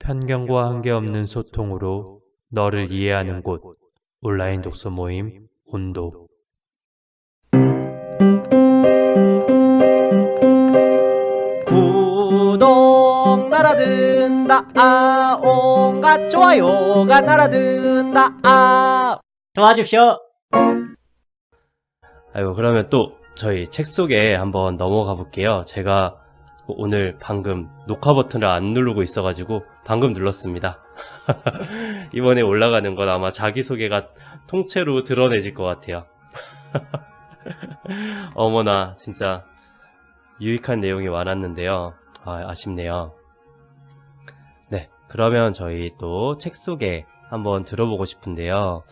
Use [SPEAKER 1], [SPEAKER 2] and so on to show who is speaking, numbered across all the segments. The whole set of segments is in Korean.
[SPEAKER 1] 편견과 한계없는 소통으로 너를 이해하는 곳 온라인 독서 모임 온도.
[SPEAKER 2] 구독 날아든다 온갖 좋아요가 날아든다 도와주십시오.
[SPEAKER 1] 아이고, 그러면 또 저희 책 속에 한번 넘어가 볼게요. 제가 오늘 방금 녹화 버튼을 안 누르고 있어가지고 방금 눌렀습니다. 이번에 올라가는 건 아마 자기소개가 통째로 드러내질 것 같아요. 어머나, 진짜 유익한 내용이 많았는데요. 아쉽네요. 네, 그러면 저희 또 책 소개 한번 들어보고 싶은데요.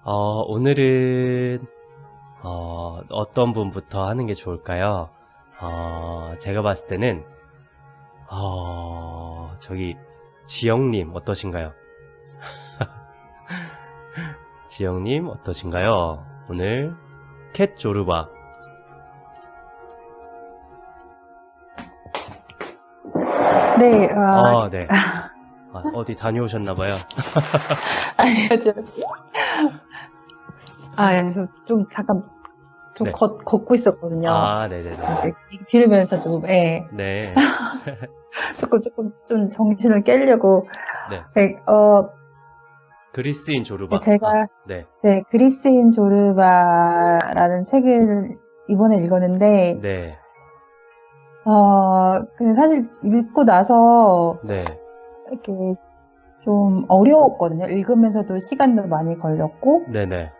[SPEAKER 1] 오늘은 어떤 분부터 하는 게 좋을까요? 제가 봤을 때는 저기 지영님 어떠신가요? 지영님 어떠신가요? 오늘 캣 조르바.
[SPEAKER 3] 네,
[SPEAKER 1] 네. 어디 다녀오셨나봐요.
[SPEAKER 3] 아니요, 좀 잠깐 좀
[SPEAKER 1] 네.
[SPEAKER 3] 걷고 있었거든요.
[SPEAKER 1] 네네네.
[SPEAKER 3] 들으면서 좀,
[SPEAKER 1] 네.
[SPEAKER 3] 좀 정신을 깨려고.
[SPEAKER 1] 네.
[SPEAKER 3] 네,
[SPEAKER 1] 그리스인 조르바.
[SPEAKER 3] 제가,
[SPEAKER 1] 네.
[SPEAKER 3] 그리스인 조르바라는 책을 이번에 읽었는데,
[SPEAKER 1] 네.
[SPEAKER 3] 근데 사실 읽고 나서,
[SPEAKER 1] 네.
[SPEAKER 3] 이렇게 좀 어려웠거든요. 읽으면서도 시간도 많이 걸렸고,
[SPEAKER 1] 네네.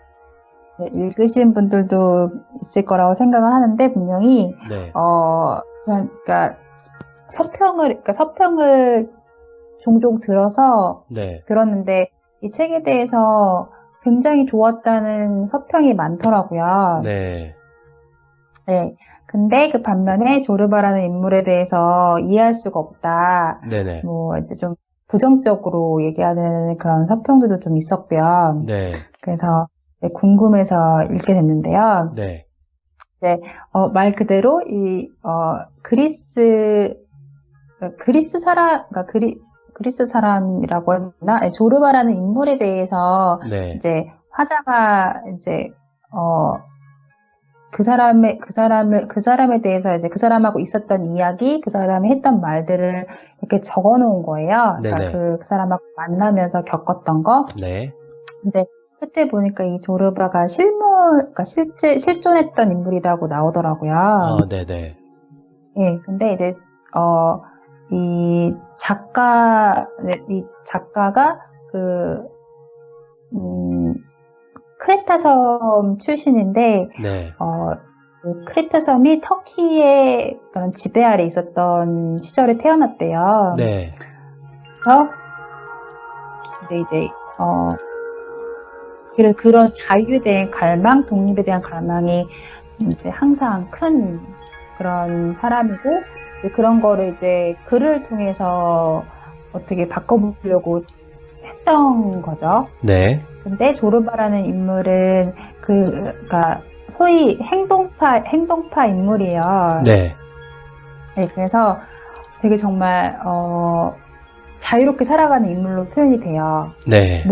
[SPEAKER 3] 네, 읽으신 분들도 있을 거라고 생각을 하는데, 분명히,
[SPEAKER 1] 네.
[SPEAKER 3] 그러니까 서평을 종종 들었는데, 이 책에 대해서 굉장히 좋았다는 서평이 많더라고요.
[SPEAKER 1] 네.
[SPEAKER 3] 네. 근데 그 반면에 조르바라는 인물에 대해서 이해할 수가 없다.
[SPEAKER 1] 네네.
[SPEAKER 3] 이제 좀 부정적으로 얘기하는 그런 서평들도 좀 있었고요.
[SPEAKER 1] 네.
[SPEAKER 3] 그래서 궁금해서 읽게 됐는데요.
[SPEAKER 1] 네.
[SPEAKER 3] 말 그대로 그리스 사람이라고 했나? 조르바라는 인물에 대해서
[SPEAKER 1] 네.
[SPEAKER 3] 이제 화자가 이제 그 사람에 대해서 이제 그 사람하고 있었던 이야기, 그 사람이 했던 말들을 이렇게 적어 놓은 거예요. 그러니까 그 사람하고 만나면서 겪었던 거.
[SPEAKER 1] 네.
[SPEAKER 3] 근데 그때 보니까 이 조르바가 그러니까 실존했던 인물이라고 나오더라고요.
[SPEAKER 1] 네네.
[SPEAKER 3] 예, 근데 이제, 이 작가가 크레타 섬 출신인데,
[SPEAKER 1] 네.
[SPEAKER 3] 그 크레타 섬이 터키의 그런 지배 아래 있었던 시절에 태어났대요.
[SPEAKER 1] 네.
[SPEAKER 3] 근데 이제, 그런 자유에 대한 갈망, 독립에 대한 갈망이 이제 항상 큰 그런 사람이고, 이제 그런 거를 이제 글을 통해서 어떻게 바꿔보려고 했던 거죠.
[SPEAKER 1] 네.
[SPEAKER 3] 근데 조르바라는 인물은 그러니까 소위 행동파 인물이에요.
[SPEAKER 1] 네.
[SPEAKER 3] 네, 그래서 되게 정말 자유롭게 살아가는 인물로 표현이 돼요.
[SPEAKER 1] 네.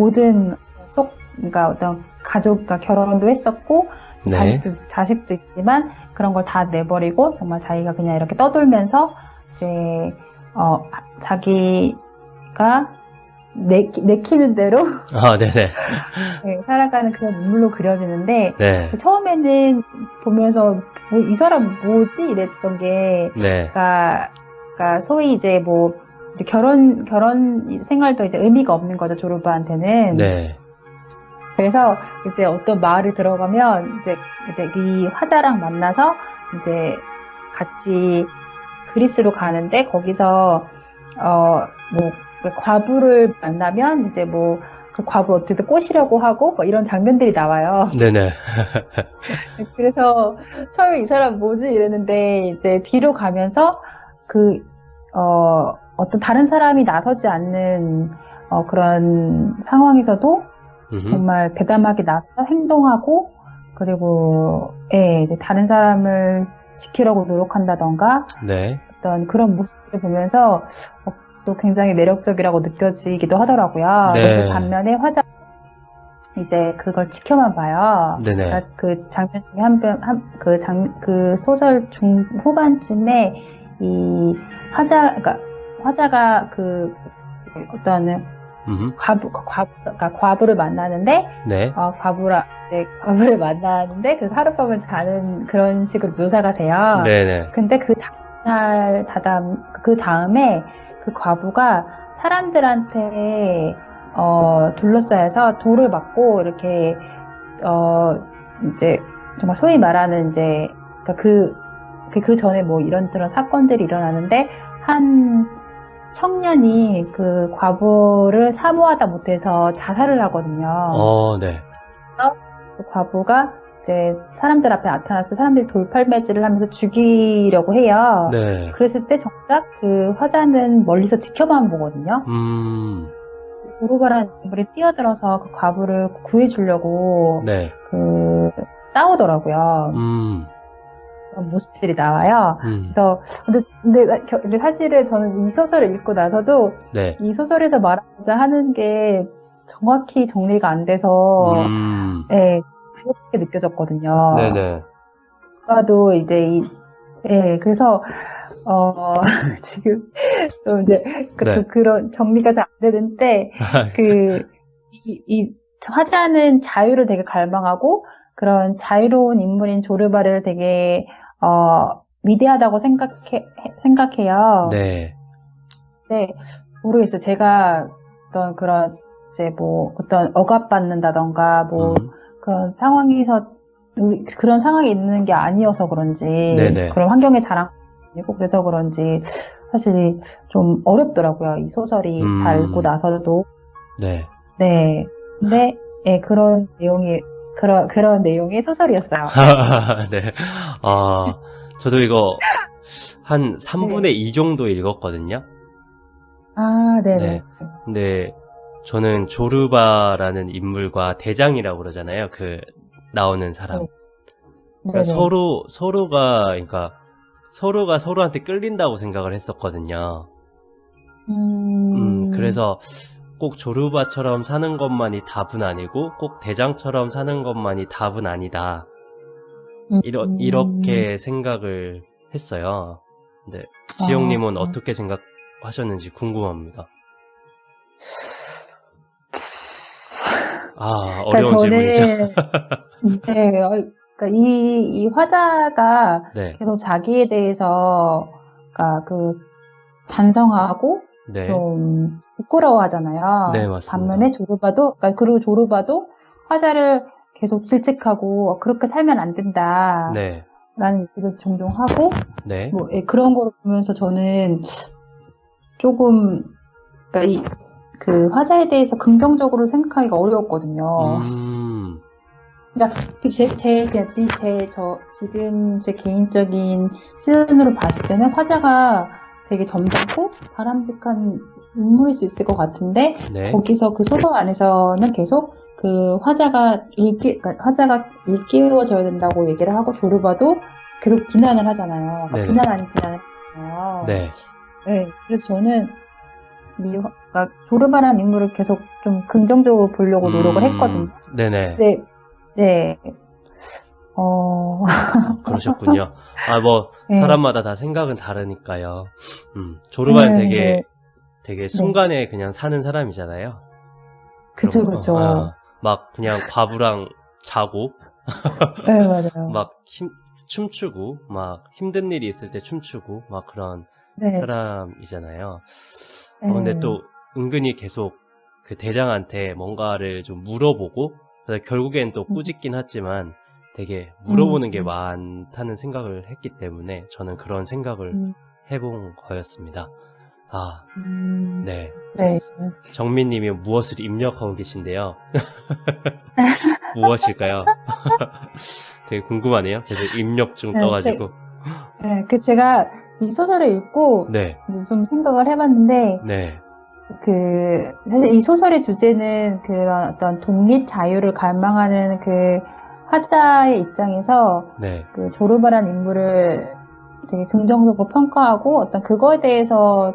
[SPEAKER 3] 그러니까 어떤 그러니까 결혼도 했었고,
[SPEAKER 1] 네.
[SPEAKER 3] 자식도 있지만 그런 걸 다 내버리고 정말 자기가 그냥 이렇게 떠돌면서 이제 자기가 내키는 대로
[SPEAKER 1] 네네.
[SPEAKER 3] 네, 살아가는 그런 인물로 그려지는데,
[SPEAKER 1] 네.
[SPEAKER 3] 처음에는 보면서 이 사람 뭐지 이랬던 게,
[SPEAKER 1] 네.
[SPEAKER 3] 그러니까 소위 이제 이제 결혼 생활도 이제 의미가 없는 거죠, 조르바한테는.
[SPEAKER 1] 네.
[SPEAKER 3] 그래서 이제 어떤 마을에 들어가면 이제 이 화자랑 만나서 이제 같이 그리스로 가는데, 거기서 과부를 만나면 이제 그 과부를 어떻게든 꼬시려고 하고 이런 장면들이 나와요.
[SPEAKER 1] 네네.
[SPEAKER 3] 그래서 처음에 이 사람 뭐지 이랬는데, 이제 뒤로 가면서 어떤 다른 사람이 나서지 않는 그런 상황에서도 정말 대담하게 나서서 행동하고, 그리고 이제 다른 사람을 지키려고 노력한다던가,
[SPEAKER 1] 네.
[SPEAKER 3] 어떤 그런 모습을 보면서 또 굉장히 매력적이라고 느껴지기도 하더라고요.
[SPEAKER 1] 네.
[SPEAKER 3] 근데 반면에 화자 이제 그걸 지켜만 봐요.
[SPEAKER 1] 네네.
[SPEAKER 3] 그러니까 그 장면 중에 그 소설 후반쯤에 이 그러니까 화자가 그 어떤 그러니까 과부를 만나는데,
[SPEAKER 1] 네.
[SPEAKER 3] 과부를 만나는데, 그래서 하룻밤을 자는 그런 식으로 묘사가 돼요.
[SPEAKER 1] 네네.
[SPEAKER 3] 근데 그 다음에 그 과부가 사람들한테, 둘러싸여서 돌을 맞고, 이렇게, 이제, 정말 소위 말하는 이제, 그러니까 그 전에 뭐 이런 사건들이 일어나는데, 한 청년이 그 과부를 사모하다 못해서 자살을 하거든요.
[SPEAKER 1] 네.
[SPEAKER 3] 그 과부가 이제 사람들 앞에 나타나서 사람들이 돌팔매질을 하면서 죽이려고 해요.
[SPEAKER 1] 네.
[SPEAKER 3] 그랬을 때 정작 그 화자는 멀리서 지켜만 보거든요. 조르바라는 인물이 뛰어들어서 그 과부를 구해주려고
[SPEAKER 1] 네.
[SPEAKER 3] 싸우더라고요. 그런 모습들이 나와요. 그래서 근데 사실은 저는 이 소설을 읽고 나서도
[SPEAKER 1] 네.
[SPEAKER 3] 이 소설에서 말하고자 하는 게 정확히 정리가 안 돼서 네, 그렇게 느껴졌거든요.
[SPEAKER 1] 네네.
[SPEAKER 3] 아도 이제 그래서 지금 좀 이제
[SPEAKER 1] 네.
[SPEAKER 3] 그런 정리가 잘 안 되는데 이 화자는 자유를 되게 갈망하고 그런 자유로운 인물인 조르바를 되게 위대하다고 생각해요.
[SPEAKER 1] 네.
[SPEAKER 3] 네, 모르겠어요. 제가 어떤 그런 이제 뭐 어떤 억압받는다던가 뭐 그런 상황에서 그런 상황에 있는 게 아니어서 그런지
[SPEAKER 1] 네네.
[SPEAKER 3] 그런 환경의 자랑이고 그래서 그런지 사실 좀 어렵더라고요. 이 소설이 다 읽고 나서도.
[SPEAKER 1] 네.
[SPEAKER 3] 네. 근데 그런 내용의 소설이었어요.
[SPEAKER 1] 네. 저도 이거 한 3분의 2 정도 읽었거든요.
[SPEAKER 3] 아, 네네.
[SPEAKER 1] 네. 근데 저는 조르바라는 인물과 대장이라고 그러잖아요. 그 나오는 사람.
[SPEAKER 3] 네.
[SPEAKER 1] 그러니까
[SPEAKER 3] 네네.
[SPEAKER 1] 서로가 서로한테 끌린다고 생각을 했었거든요. 그래서 꼭 조르바처럼 사는 것만이 답은 아니고 꼭 대장처럼 사는 것만이 답은 아니다. 이렇게 생각을 했어요. 근데 지영님은 어떻게 생각하셨는지 궁금합니다. 어려운 질문이죠.
[SPEAKER 3] 네, 그러니까 이 화자가
[SPEAKER 1] 네.
[SPEAKER 3] 계속 자기에 대해서 그러니까 반성하고
[SPEAKER 1] 네.
[SPEAKER 3] 좀 부끄러워하잖아요.
[SPEAKER 1] 네, 맞습니다.
[SPEAKER 3] 반면에 그리고 조르바도 화자를 계속 질책하고 그렇게 살면 안 된다.
[SPEAKER 1] 네.
[SPEAKER 3] 라는 얘기도 종종 하고
[SPEAKER 1] 네.
[SPEAKER 3] 뭐 그런 거를 보면서 저는 조금 그러니까 그 화자에 대해서 긍정적으로 생각하기가 어려웠거든요. 그러니까 지금 제 개인적인 시선으로 봤을 때는 화자가 되게 점잖고 바람직한 인물일 수 있을 것 같은데
[SPEAKER 1] 네.
[SPEAKER 3] 거기서 그 소설 안에서는 계속 그 화자가 일깨워져야 된다고 얘기를 하고 조르바도 계속 비난을 하잖아요. 그러니까 비난 아닌 비난을 하잖아요.
[SPEAKER 1] 네.
[SPEAKER 3] 네. 그래서 저는 그러니까 조르바라는 인물을 계속 좀 긍정적으로 보려고 노력을 했거든요.
[SPEAKER 1] 네네.
[SPEAKER 3] 네.
[SPEAKER 1] 그러셨군요.
[SPEAKER 3] 네.
[SPEAKER 1] 사람마다 다 생각은 다르니까요. 조르바는 되게 순간에 그냥 사는 사람이잖아요.
[SPEAKER 3] 그쵸.
[SPEAKER 1] 막 그냥 과부랑 자고,
[SPEAKER 3] 네, 맞아요.
[SPEAKER 1] 막 춤추고, 막 힘든 일이 있을 때 춤추고, 막 그런
[SPEAKER 3] 네.
[SPEAKER 1] 사람이잖아요. 근데 또 은근히 계속 그 대장한테 뭔가를 좀 물어보고, 그래서 결국엔 또 꾸짖긴 하지만 되게 물어보는 게 많다는 생각을 했기 때문에 저는 그런 생각을 해본 거였습니다. 네.
[SPEAKER 3] 네.
[SPEAKER 1] 정민님이 무엇을 입력하고 계신데요. 무엇일까요? 되게 궁금하네요. 계속 입력 중 떠가지고.
[SPEAKER 3] 제가 이 소설을 읽고
[SPEAKER 1] 네.
[SPEAKER 3] 이제 좀 생각을 해봤는데,
[SPEAKER 1] 네.
[SPEAKER 3] 사실 이 소설의 주제는 그런 어떤 독립 자유를 갈망하는 그 화자의 입장에서
[SPEAKER 1] 네.
[SPEAKER 3] 그 조르바란 인물을 되게 긍정적으로 평가하고 어떤 그거에 대해서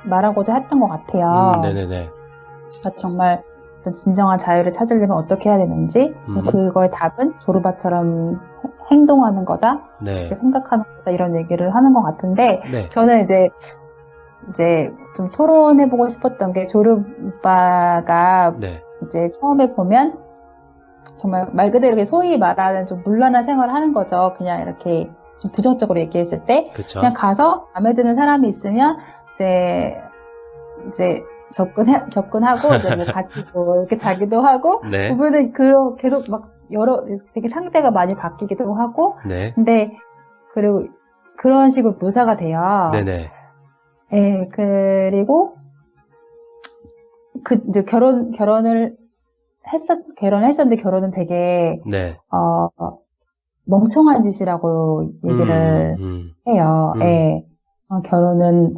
[SPEAKER 3] 말하고자 했던 것 같아요.
[SPEAKER 1] 네네네.
[SPEAKER 3] 그러니까 정말 어떤 진정한 자유를 찾으려면 어떻게 해야 되는지, 그거의 답은 조르바처럼 행동하는 거다,
[SPEAKER 1] 네.
[SPEAKER 3] 이렇게 생각하는 거다, 이런 얘기를 하는 것 같은데,
[SPEAKER 1] 네.
[SPEAKER 3] 저는 이제 좀 토론해보고 싶었던 게, 조르바가
[SPEAKER 1] 네.
[SPEAKER 3] 이제 처음에 보면 정말 말 그대로 이렇게 소위 말하는 좀 문란한 생활을 하는 거죠. 그냥 이렇게 좀 부정적으로 얘기했을 때,
[SPEAKER 1] 그쵸.
[SPEAKER 3] 그냥 가서 마음에 드는 사람이 있으면 이제 접근하고 이제 뭐 같이 뭐 이렇게 자기도 하고,
[SPEAKER 1] 네.
[SPEAKER 3] 보면은 계속 막 되게 상대가 많이 바뀌기도 하고,
[SPEAKER 1] 네.
[SPEAKER 3] 근데 그리고 그런 식으로 묘사가 돼요.
[SPEAKER 1] 네네.
[SPEAKER 3] 예, 그리고 이제 결혼을 했었는데, 결혼은 되게
[SPEAKER 1] 네.
[SPEAKER 3] 멍청한 짓이라고 얘기를 해요. 예. 결혼은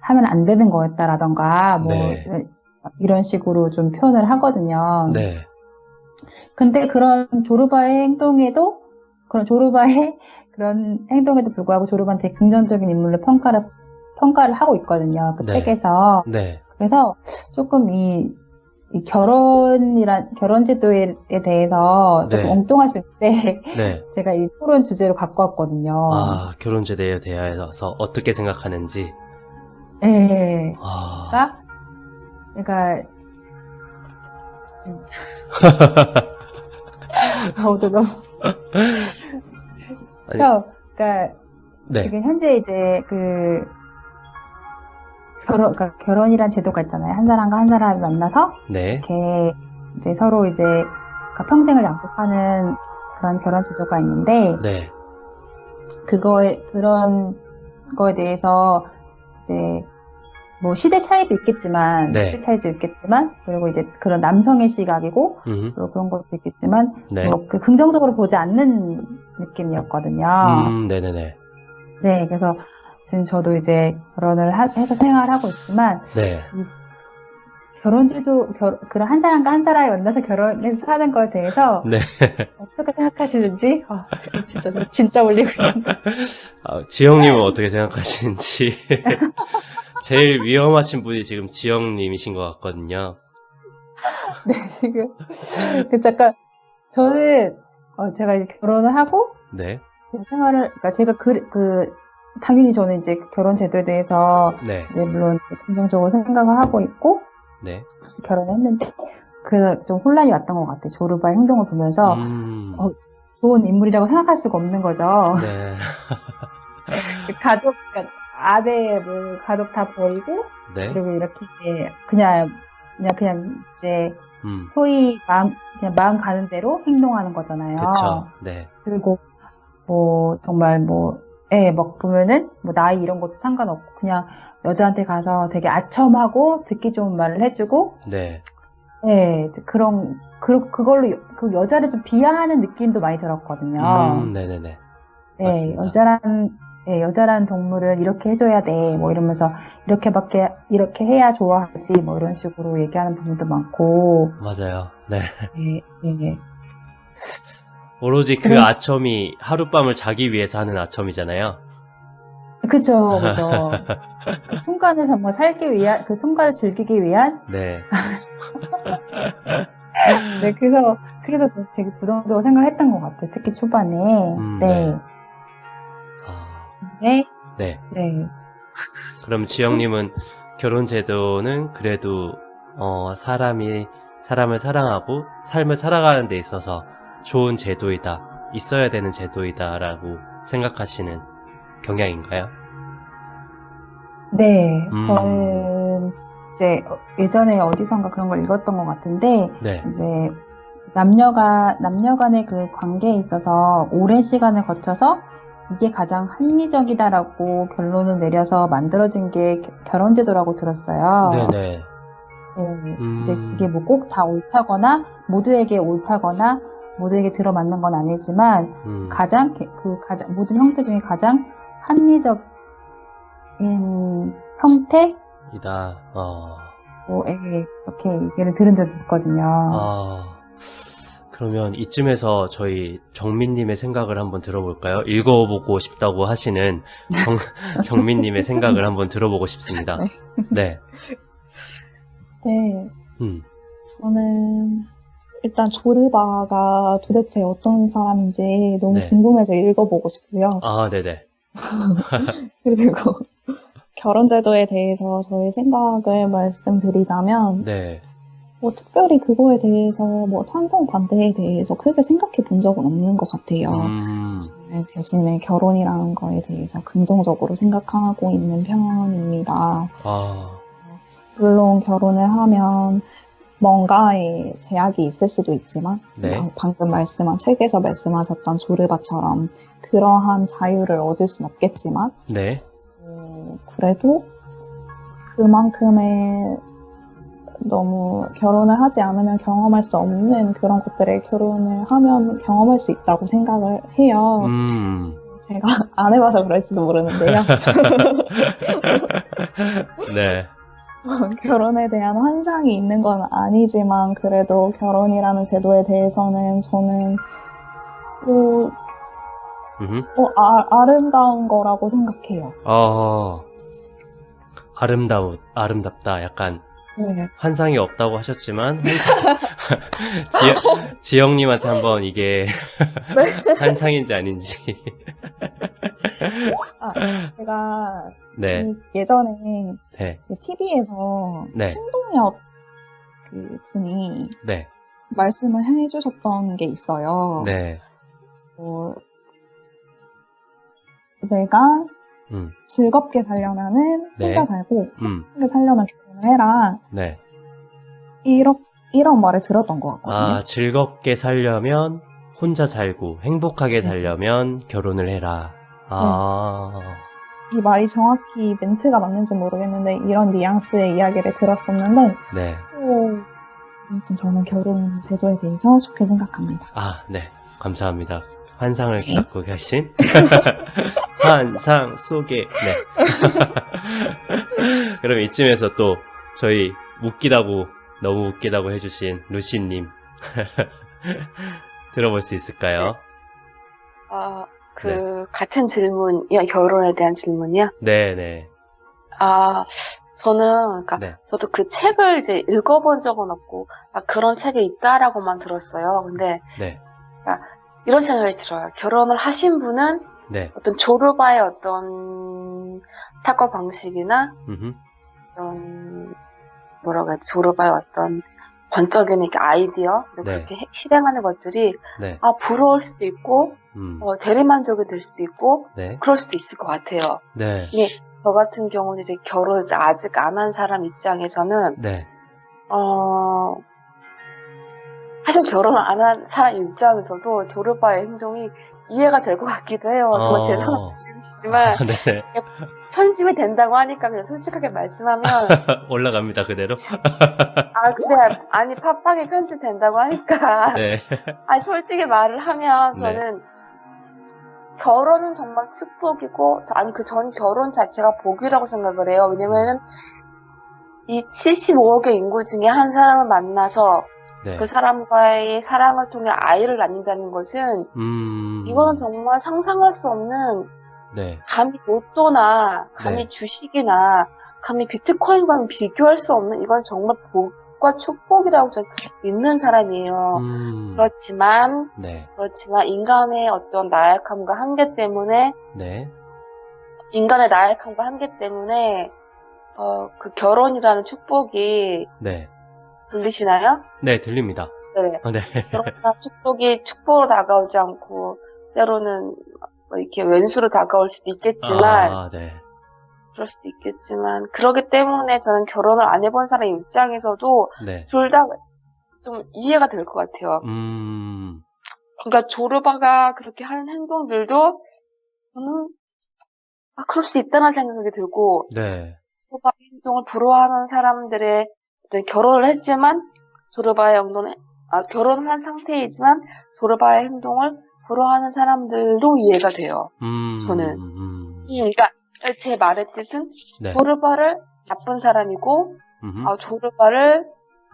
[SPEAKER 3] 하면 안 되는 거였다라던가, 뭐,
[SPEAKER 1] 네.
[SPEAKER 3] 이런 식으로 좀 표현을 하거든요.
[SPEAKER 1] 네.
[SPEAKER 3] 근데 그런 조르바의 그런 행동에도 불구하고 조르바는 되게 긍정적인 인물로 평가를 하고 있거든요. 그
[SPEAKER 1] 네.
[SPEAKER 3] 책에서.
[SPEAKER 1] 네.
[SPEAKER 3] 그래서 조금 이 결혼 제도에 대해서 조금
[SPEAKER 1] 네.
[SPEAKER 3] 엉뚱할 수 있는데,
[SPEAKER 1] 네.
[SPEAKER 3] 제가 이 토론 주제로 갖고 왔거든요.
[SPEAKER 1] 아, 결혼제도에 대해서 어떻게 생각하는지.
[SPEAKER 3] 네.
[SPEAKER 1] 아.
[SPEAKER 3] 그러니까 너무 그러니까
[SPEAKER 1] 네.
[SPEAKER 3] 지금 현재 이제 그러니까 결혼이란 제도가 있잖아요. 한 사람과 한 사람이 만나서
[SPEAKER 1] 네.
[SPEAKER 3] 이렇게 이제 서로 이제 그러니까 평생을 약속하는 그런 결혼 제도가 있는데,
[SPEAKER 1] 네.
[SPEAKER 3] 그런 거에 대해서 이제 뭐 시대 차이도 있겠지만,
[SPEAKER 1] 네.
[SPEAKER 3] 그리고 이제 그런 남성의 시각이고, 그리고 그런 것도 있겠지만,
[SPEAKER 1] 네.
[SPEAKER 3] 뭐 긍정적으로 보지 않는 느낌이었거든요.
[SPEAKER 1] 네네네.
[SPEAKER 3] 네, 그래서 지금 저도 이제 결혼을 해서 생활하고 있지만,
[SPEAKER 1] 네.
[SPEAKER 3] 그런 한 사람과 한 사람이 만나서 결혼해서 사는 거에 대해서
[SPEAKER 1] 네.
[SPEAKER 3] 어떻게 생각하시는지, 지금 진짜 올리고 있는데.
[SPEAKER 1] 지영님은 어떻게 생각하시는지. 제일 위험하신 분이 지금 지영님이신 것 같거든요.
[SPEAKER 3] 네, 지금. 잠깐, 저는, 제가 이제 결혼을 하고,
[SPEAKER 1] 네.
[SPEAKER 3] 그러니까 제가 당연히 저는 이제 결혼 제도에 대해서,
[SPEAKER 1] 네.
[SPEAKER 3] 이제 물론 긍정적으로 생각을 하고 있고,
[SPEAKER 1] 네.
[SPEAKER 3] 그래서 결혼을 했는데, 좀 혼란이 왔던 것 같아요. 조르바의 행동을 보면서, 좋은 인물이라고 생각할 수가 없는 거죠.
[SPEAKER 1] 네.
[SPEAKER 3] 그러니까 아내, 뭐, 가족 다 버리고,
[SPEAKER 1] 네.
[SPEAKER 3] 그리고 이렇게, 그냥 이제, 소위 그냥 마음 가는 대로 행동하는 거잖아요.
[SPEAKER 1] 그쵸. 네.
[SPEAKER 3] 그리고, 정말 막 보면은, 나이 이런 것도 상관없고, 그냥 여자한테 가서 되게 아첨하고, 듣기 좋은 말을 해주고,
[SPEAKER 1] 네.
[SPEAKER 3] 그걸로 그 여자를 좀 비하하는 느낌도 많이 들었거든요.
[SPEAKER 1] 네네네.
[SPEAKER 3] 네,
[SPEAKER 1] 맞습니다.
[SPEAKER 3] 여자란 동물은 이렇게 해줘야 돼, 뭐 이러면서, 이렇게 해야 좋아하지, 뭐 이런 식으로 얘기하는 부분도 많고.
[SPEAKER 1] 맞아요. 네.
[SPEAKER 3] 네.
[SPEAKER 1] 오로지 그 아첨이 하룻밤을 자기 위해서 하는 아첨이잖아요.
[SPEAKER 3] 그쵸. 그 순간을 정말 그 순간을 즐기기 위한?
[SPEAKER 1] 네.
[SPEAKER 3] 네, 그래서 저 되게 부정적으로 생각했던 것 같아요. 특히 초반에. 네.
[SPEAKER 1] 네.
[SPEAKER 3] 네.
[SPEAKER 1] 그럼 지영님은 결혼 제도는 그래도 사람을 사랑하고 삶을 살아가는 데 있어서 좋은 제도이다, 있어야 되는 제도이다라고 생각하시는 경향인가요?
[SPEAKER 3] 네, 저는 이제 예전에 어디선가 그런 걸 읽었던 것 같은데,
[SPEAKER 1] 네.
[SPEAKER 3] 이제 남녀 간의 그 관계에 있어서 오랜 시간을 거쳐서 이게 가장 합리적이다라고 결론을 내려서 만들어진 게 결혼제도라고 들었어요.
[SPEAKER 1] 네네.
[SPEAKER 3] 네, 이제 그게 뭐 꼭 다 옳다거나 모두에게 들어맞는 건 아니지만 모든 형태 중에 가장 합리적인 형태이다. 그렇게 얘기를 들은 적이 있거든요.
[SPEAKER 1] 그러면 이쯤에서 저희 정민님의 생각을 한번 들어볼까요? 읽어보고 싶다고 하시는 정민님의 생각을 한번 들어보고 싶습니다. 네.
[SPEAKER 4] 네,
[SPEAKER 1] 음,
[SPEAKER 4] 저는 일단 조르바가 도대체 어떤 사람인지 너무
[SPEAKER 1] 네.
[SPEAKER 4] 궁금해서 읽어보고 싶고요.
[SPEAKER 1] 아, 네네.
[SPEAKER 4] 그리고 결혼제도에 대해서 저의 생각을 말씀드리자면,
[SPEAKER 1] 네.
[SPEAKER 4] 뭐 특별히 그거에 대해서 뭐 찬성 반대에 대해서 크게 생각해 본 적은 없는 것 같아요. 저는 대신에 결혼이라는 거에 대해서 긍정적으로 생각하고 있는 편입니다.
[SPEAKER 1] 아,
[SPEAKER 4] 물론 결혼을 하면 뭔가의 제약이 있을 수도 있지만
[SPEAKER 1] 네.
[SPEAKER 4] 방금 책에서 말씀하셨던 조르바처럼 그러한 자유를 얻을 순 없겠지만
[SPEAKER 1] 네.
[SPEAKER 4] 그래도 그만큼의 너무 결혼을 하지 않으면 경험할 수 없는 그런 것들을 결혼을 하면 경험할 수 있다고 생각을 해요. 제가 안 해봐서 그럴지도 모르는데요.
[SPEAKER 1] 네.
[SPEAKER 4] 결혼에 대한 환상이 있는 건 아니지만 그래도 결혼이라는 제도에 대해서는 저는 아름다운 거라고 생각해요.
[SPEAKER 1] 아름답다. 약간
[SPEAKER 4] 네.
[SPEAKER 1] 환상이 없다고 하셨지만 지영님한테 한번 이게 환상인지 아닌지.
[SPEAKER 4] 제가
[SPEAKER 1] 네.
[SPEAKER 4] 예전에
[SPEAKER 1] 네.
[SPEAKER 4] TV에서
[SPEAKER 1] 네.
[SPEAKER 4] 신동엽 그 분이
[SPEAKER 1] 네.
[SPEAKER 4] 말씀을 해주셨던 게 있어요.
[SPEAKER 1] 네.
[SPEAKER 4] 내가
[SPEAKER 1] 음.
[SPEAKER 4] 즐겁게 살려면은
[SPEAKER 1] 네.
[SPEAKER 4] 혼자 살고 행복하게 살려면 결혼을 해라.
[SPEAKER 1] 네.
[SPEAKER 4] 이런 말을 들었던 것 같거든요.
[SPEAKER 1] 아, 즐겁게 살려면 혼자 살고 행복하게 살려면 결혼을 해라. 아.
[SPEAKER 4] 이 말이 정확히 멘트가 맞는지 모르겠는데 이런 뉘앙스의 이야기를 들었었는데
[SPEAKER 1] 네.
[SPEAKER 4] 아무튼 저는 결혼 제도에 대해서 좋게 생각합니다.
[SPEAKER 1] 아, 네. 감사합니다. 환상을 갖고 계신 환상 속에 네. 그럼 이쯤에서 또 저희 너무 웃기다고 해주신 루시님 들어볼 수 있을까요?
[SPEAKER 5] 같은 질문이요? 결혼에 대한 질문이요?
[SPEAKER 1] 네네.
[SPEAKER 5] 저는,
[SPEAKER 1] 네.
[SPEAKER 5] 저도 그 책을 이제 읽어본 적은 없고, 그런 책이 있다라고만 들었어요. 근데,
[SPEAKER 1] 네.
[SPEAKER 5] 이런 생각이 들어요. 결혼을 하신 분은
[SPEAKER 1] 네.
[SPEAKER 5] 어떤 조르바의 어떤 사고 방식이나, 어떤, 조르바의 어떤 번쩍이는 아이디어,
[SPEAKER 1] 네.
[SPEAKER 5] 그렇게 실행하는 것들이,
[SPEAKER 1] 네.
[SPEAKER 5] 부러울 수도 있고, 대리만족이 될 수도 있고,
[SPEAKER 1] 네.
[SPEAKER 5] 그럴 수도 있을 것 같아요.
[SPEAKER 1] 네.
[SPEAKER 5] 저 같은 경우는 이제 결혼을 아직 안 한 사람 입장에서는,
[SPEAKER 1] 네.
[SPEAKER 5] 사실 결혼을 안 한 사람 입장에서도 조르바의 행동이 이해가 될 것 같기도 해요. 정말 죄송한 말씀이시지만,
[SPEAKER 1] 네.
[SPEAKER 5] 편집이 된다고 하니까 그냥 솔직하게 말씀하면,
[SPEAKER 1] 올라갑니다, 그대로.
[SPEAKER 5] 근데, 팟빵이 편집된다고 하니까,
[SPEAKER 1] 네.
[SPEAKER 5] 솔직히 말을 하면 저는, 결혼은 정말 축복이고, 전 결혼 자체가 복이라고 생각을 해요. 왜냐면은, 이 75억의 인구 중에 한 사람을 만나서,
[SPEAKER 1] 네.
[SPEAKER 5] 그 사람과의 사랑을 통해 아이를 낳는다는 것은, 이거는 정말 상상할 수 없는,
[SPEAKER 1] 네.
[SPEAKER 5] 감히 로또나, 감히 주식이나, 감히 비트코인과는 비교할 수 없는, 이건 정말 복과 축복이라고 저는 믿는 사람이에요. 그렇지만 인간의 어떤 나약함과 한계 때문에, 인간의 나약함과 한계 때문에, 그 결혼이라는 축복이, 들리시나요?
[SPEAKER 1] 네, 들립니다.
[SPEAKER 5] 네.
[SPEAKER 1] 네.
[SPEAKER 5] 결혼이라는 축복이 축복으로 다가오지 않고, 때로는, 이렇게 왼수로 다가올 수도 있겠지만, 그럴 수도 있겠지만, 그러기 때문에 저는 결혼을 안 해본 사람 입장에서도, 둘 다 좀 이해가 될 것 같아요. 그러니까 조르바가 그렇게 하는 행동들도, 저는, 그럴 수 있다는 생각이 들고, 조르바의 행동을 부러워하는 사람들의 어떤 결혼을 했지만, 조르바의 행동은, 결혼을 한 상태이지만, 조르바의 행동을 부러워하는 사람들도 이해가 돼요. 저는. 그러니까, 제 말의 뜻은, 조르바를 나쁜 사람이고, 조르바를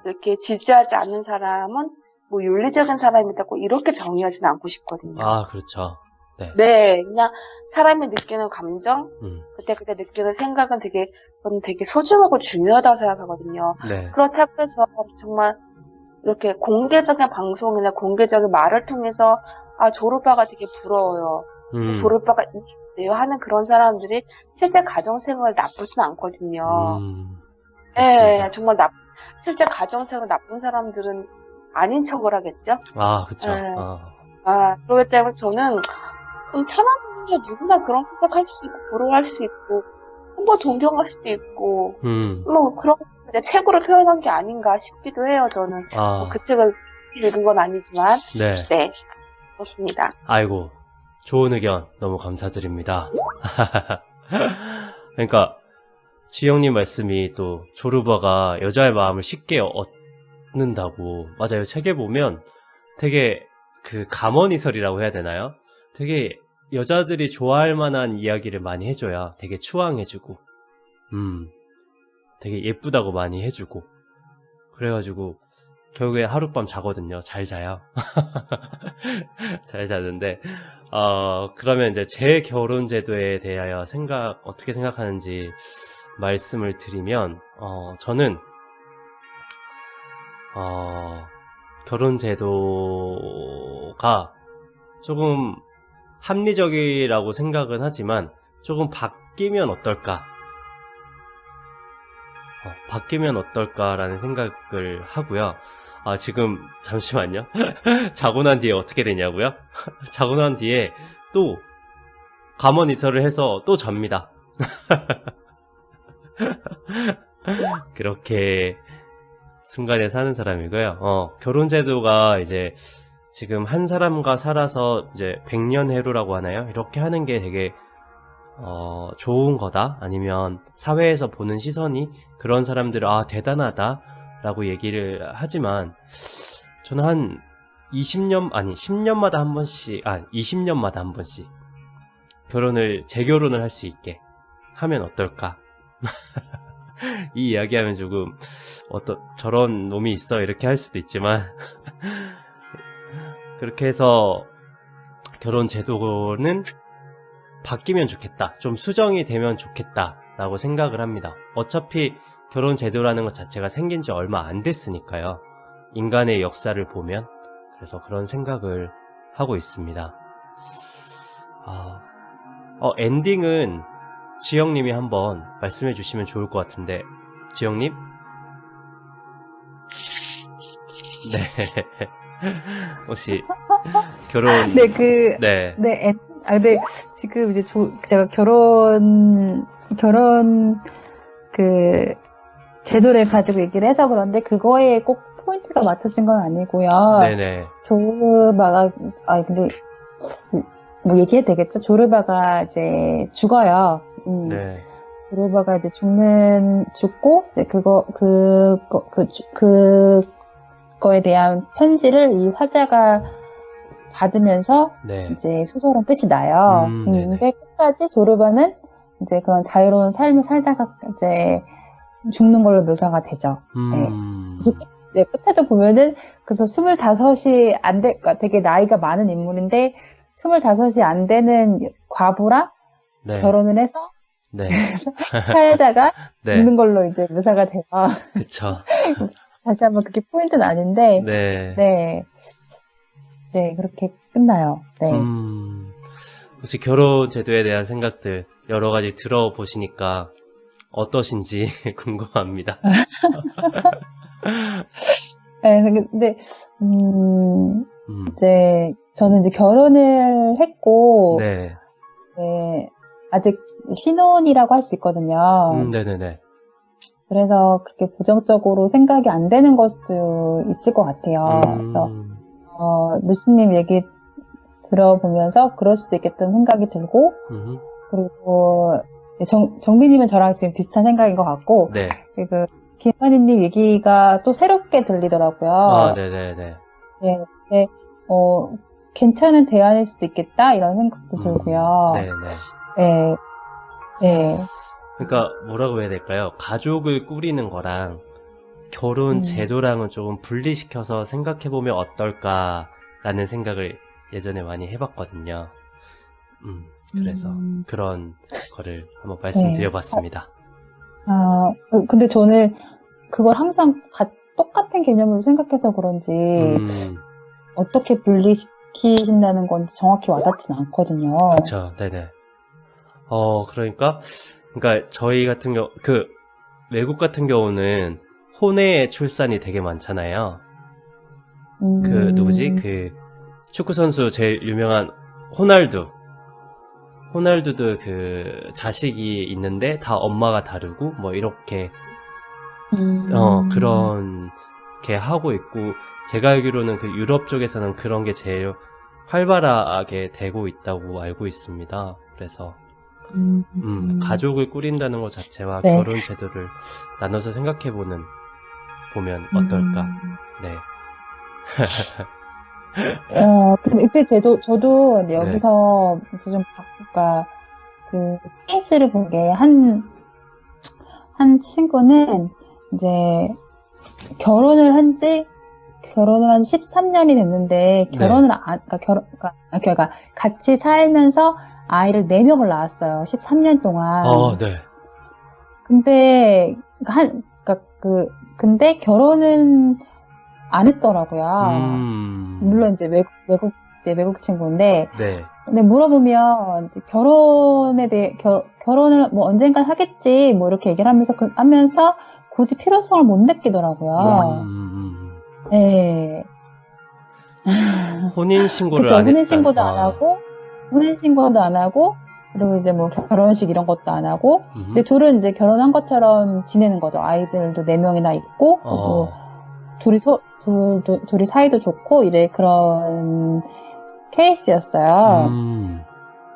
[SPEAKER 5] 이렇게 지지하지 않는 사람은 뭐 윤리적인 사람이라고 이렇게 정의하지는 않고 싶거든요.
[SPEAKER 1] 아, 그렇죠. 네.
[SPEAKER 5] 네, 그냥 사람이 느끼는 감정,
[SPEAKER 1] 음,
[SPEAKER 5] 그때 느끼는 생각은 저는 되게 소중하고 중요하다고 생각하거든요.
[SPEAKER 1] 네.
[SPEAKER 5] 그렇다고 해서 정말 이렇게 공개적인 방송이나 공개적인 말을 통해서, 조르바가 되게 부러워요. 조르바가 이래요 하는 그런 사람들이 실제 가정생활 나쁘진 않거든요. 네,
[SPEAKER 1] 맞습니다.
[SPEAKER 5] 정말 실제 가정생활 나쁜 사람들은 아닌 척을 하겠죠?
[SPEAKER 1] 아, 그쵸.
[SPEAKER 5] 네. 그렇기 때문에 저는 사람은 누구나 그런 생각할 수 있고, 부러워할 수 있고, 한번 동경할 수도 있고, 뭐 그런 이제 책으로 표현한 게 아닌가 싶기도 해요, 저는. 그 책을 읽은 건 아니지만.
[SPEAKER 1] 네.
[SPEAKER 5] 네, 그렇습니다.
[SPEAKER 1] 아이고, 좋은 의견 너무 감사드립니다. 그러니까 지영님 말씀이 또 조르바가 여자의 마음을 쉽게 얻는다고. 맞아요. 책에 보면 되게 그 감언이설이라고 해야 되나요? 되게 여자들이 좋아할 만한 이야기를 많이 해줘야 되게 추앙해주고, 되게 예쁘다고 많이 해주고, 그래가지고 결국에 하룻밤 자거든요. 잘 자요. 잘 자는데, 그러면 이제 제 결혼 제도에 대하여 어떻게 생각하는지 말씀을 드리면, 저는, 결혼 제도가 조금 합리적이라고 생각은 하지만 조금 바뀌면 어떨까? 바뀌면 어떨까라는 생각을 하고요. 지금 잠시만요. 자고 난 뒤에 어떻게 되냐고요? 자고 난 뒤에 또 감언이설을 해서 또 잡니다. 그렇게 순간에 사는 사람이고요. 결혼 제도가 이제 지금 한 사람과 살아서 이제 100년 해로라고 하나요? 이렇게 하는 게 되게 좋은 거다? 아니면 사회에서 보는 시선이 그런 사람들을 대단하다 라고 얘기를 하지만 저는 한 10년마다 한 번씩 20년마다 한 번씩 재결혼을 할 수 있게 하면 어떨까? 이 이야기하면 조금 저런 놈이 있어 이렇게 할 수도 있지만 그렇게 해서 결혼 제도는 바뀌면 좋겠다, 좀 수정이 되면 좋겠다 라고 생각을 합니다. 어차피 결혼 제도라는 것 자체가 생긴 지 얼마 안 됐으니까요. 인간의 역사를 보면. 그래서 그런 생각을 하고 있습니다. 엔딩은 지영님이 한번 말씀해 주시면 좋을 것 같은데. 지영님? 네. 혹시 결혼
[SPEAKER 3] 네, 지금 이제 제가 결혼 그 제도를 가지고 얘기를 해서 그런데 그거에 꼭 포인트가 맞춰진 건 아니고요.
[SPEAKER 1] 네네.
[SPEAKER 3] 조르바가 근데 뭐 얘기해도 되겠죠? 조르바가 이제 죽어요.
[SPEAKER 1] 네.
[SPEAKER 3] 조르바가 이제 죽고 이제 그거에 대한 편지를 이 화자가 받으면서
[SPEAKER 1] 네.
[SPEAKER 3] 이제 소설은 끝이 나요. 근데 끝까지 조르바는 이제 그런 자유로운 삶을 살다가 이제 죽는 걸로 묘사가 되죠. 네. 그래서 끝에도 보면은 그래서 25이 안 될, 되게 나이가 많은 인물인데 25이 안 되는 과부랑
[SPEAKER 1] 네.
[SPEAKER 3] 결혼을 해서
[SPEAKER 1] 네.
[SPEAKER 3] 살다가
[SPEAKER 1] 네.
[SPEAKER 3] 죽는 걸로 이제 묘사가 돼요.
[SPEAKER 1] 그쵸.
[SPEAKER 3] 다시 한번 그게 포인트는 아닌데,
[SPEAKER 1] 네.
[SPEAKER 3] 네, 그렇게 끝나요. 네.
[SPEAKER 1] 혹시 결혼 제도에 대한 생각들 여러 가지 들어보시니까 어떠신지 궁금합니다.
[SPEAKER 3] 네, 근데, 이제, 저는 이제 결혼을 했고,
[SPEAKER 1] 네.
[SPEAKER 3] 네, 아직 신혼이라고 할 수 있거든요.
[SPEAKER 1] 네네네.
[SPEAKER 3] 그래서 그렇게 부정적으로 생각이 안 되는 것도 있을 것 같아요. 그래서, 루시님 얘기 들어보면서 그럴 수도 있겠다는 생각이 들고, 그리고, 정민님은 저랑 지금 비슷한 생각인 것 같고,
[SPEAKER 1] 네.
[SPEAKER 3] 그리고 김환희님 얘기가 또 새롭게 들리더라고요.
[SPEAKER 1] 네네네.
[SPEAKER 3] 네, 네, 괜찮은 대안일 수도 있겠다, 이런 생각도 들고요.
[SPEAKER 1] 네네.
[SPEAKER 3] 네, 네.
[SPEAKER 1] 그러니까 뭐라고 해야 될까요? 가족을 꾸리는 거랑 결혼 제도랑은 조금 분리시켜서 생각해보면 어떨까라는 생각을 예전에 많이 해봤거든요. 그래서 그런 거를 한번 말씀드려봤습니다.
[SPEAKER 3] 근데 저는 그걸 항상 똑같은 개념으로 생각해서 그런지 어떻게 분리시키신다는 건지 정확히 와닿지는 않거든요.
[SPEAKER 1] 그렇죠. 네네. 그러니까 저희 같은 경우, 외국 같은 경우는 혼외 출산이 되게 많잖아요. 누구지? 축구선수 제일 유명한 호날두도 자식이 있는데 다 엄마가 다르고, 뭐, 이렇게, 그런 게 하고 있고, 제가 알기로는 유럽 쪽에서는 그런 게 제일 활발하게 되고 있다고 알고 있습니다. 그래서, 가족을 꾸린다는 것 자체와
[SPEAKER 3] 네.
[SPEAKER 1] 결혼 제도를 나눠서 보면 어떨까? 네.
[SPEAKER 3] 근데 저도 여기서 이제 좀 바꿀까, 케이스를 본 게, 한 친구는 이제 결혼을 한 13년이 됐는데, 그러니까 같이 살면서 아이를 4명을 낳았어요. 13년 동안.
[SPEAKER 1] 네.
[SPEAKER 3] 근데, 근데 결혼은 안 했더라고요. 물론 이제 외국 친구인데.
[SPEAKER 1] 네.
[SPEAKER 3] 근데 물어보면 이제 결혼을 뭐 언젠간 하겠지 뭐 이렇게 얘기를 하면서 굳이 필요성을 못 느끼더라고요. 네.
[SPEAKER 1] 혼인신고를
[SPEAKER 3] 그쵸,
[SPEAKER 1] 안
[SPEAKER 3] 혼인신고도 안 하고, 그리고 이제 뭐 결혼식 이런 것도 안 하고, 근데 둘은 이제 결혼한 것처럼 지내는 거죠. 아이들도 4명이나 있고, 뭐 둘이 사이도 좋고, 그런 케이스였어요.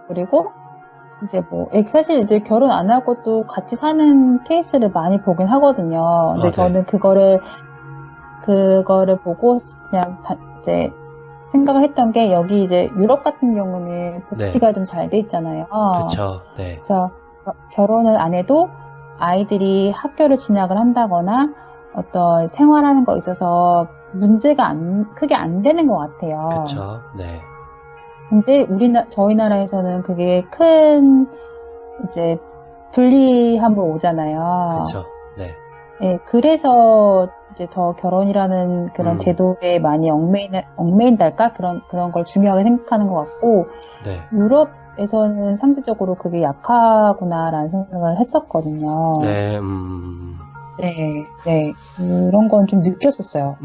[SPEAKER 3] 그리고 이제 사실 이제 결혼 안 하고도 같이 사는 케이스를 많이 보긴 하거든요. 근데 저는 그거를 보고 그냥 이제 생각을 했던 게, 여기 이제 유럽 같은 경우는 복지가 좀 잘 돼 있잖아요.
[SPEAKER 1] 그렇죠. 네.
[SPEAKER 3] 그래서 결혼을 안 해도 아이들이 학교를 진학을 한다거나 어떤 생활하는 거 있어서 문제가 크게 안 되는 것 같아요.
[SPEAKER 1] 그렇죠. 네.
[SPEAKER 3] 근데 저희 나라에서는 그게 큰 이제 불리함으로 오잖아요.
[SPEAKER 1] 그렇죠. 네.
[SPEAKER 3] 네, 그래서 이제 더 결혼이라는 그런 제도에 많이 얽매인달까? 그런 걸 중요하게 생각하는 것 같고,
[SPEAKER 1] 네.
[SPEAKER 3] 유럽에서는 상대적으로 그게 약하구나라는 생각을 했었거든요.
[SPEAKER 1] 네.
[SPEAKER 3] 네. 그런 건 좀 느꼈었어요.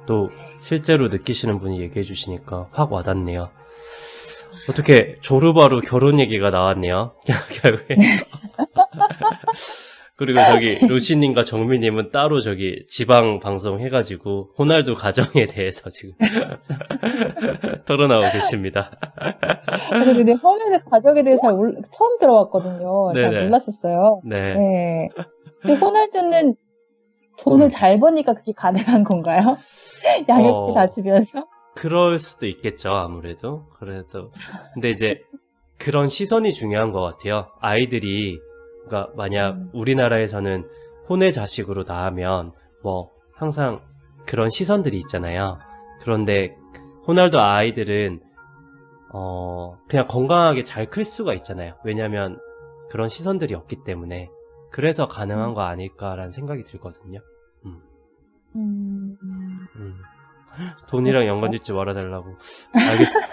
[SPEAKER 1] 또 실제로 느끼시는 분이 얘기해 주시니까 확 와닿네요. 어떻게 조르바로 결혼 얘기가 나왔네요. 결국에. 그리고 루시님과 정미님은 따로 지방 방송 해가지고 호날두 가정에 대해서 지금 털어나오고 계십니다.
[SPEAKER 3] 근데 호날두 가정에 대해서 처음 들어봤거든요.
[SPEAKER 1] 네네.
[SPEAKER 3] 잘 몰랐었어요.
[SPEAKER 1] 네.
[SPEAKER 3] 네. 근데 호날두는 돈을 잘 버니까 그게 가능한 건가요? 양육비 다 주면서?
[SPEAKER 1] 그럴 수도 있겠죠, 아무래도. 근데 이제 그런 시선이 중요한 것 같아요. 아이들이, 그러니까 만약 우리나라에서는 혼외 자식으로 낳으면 뭐 항상 그런 시선들이 있잖아요. 그런데 호날두 아이들은 그냥 건강하게 잘 클 수가 있잖아요. 왜냐면 그런 시선들이 없기 때문에. 그래서 가능한 거 아닐까라는 생각이 들거든요. 돈이랑 연관짓지 말아달라고.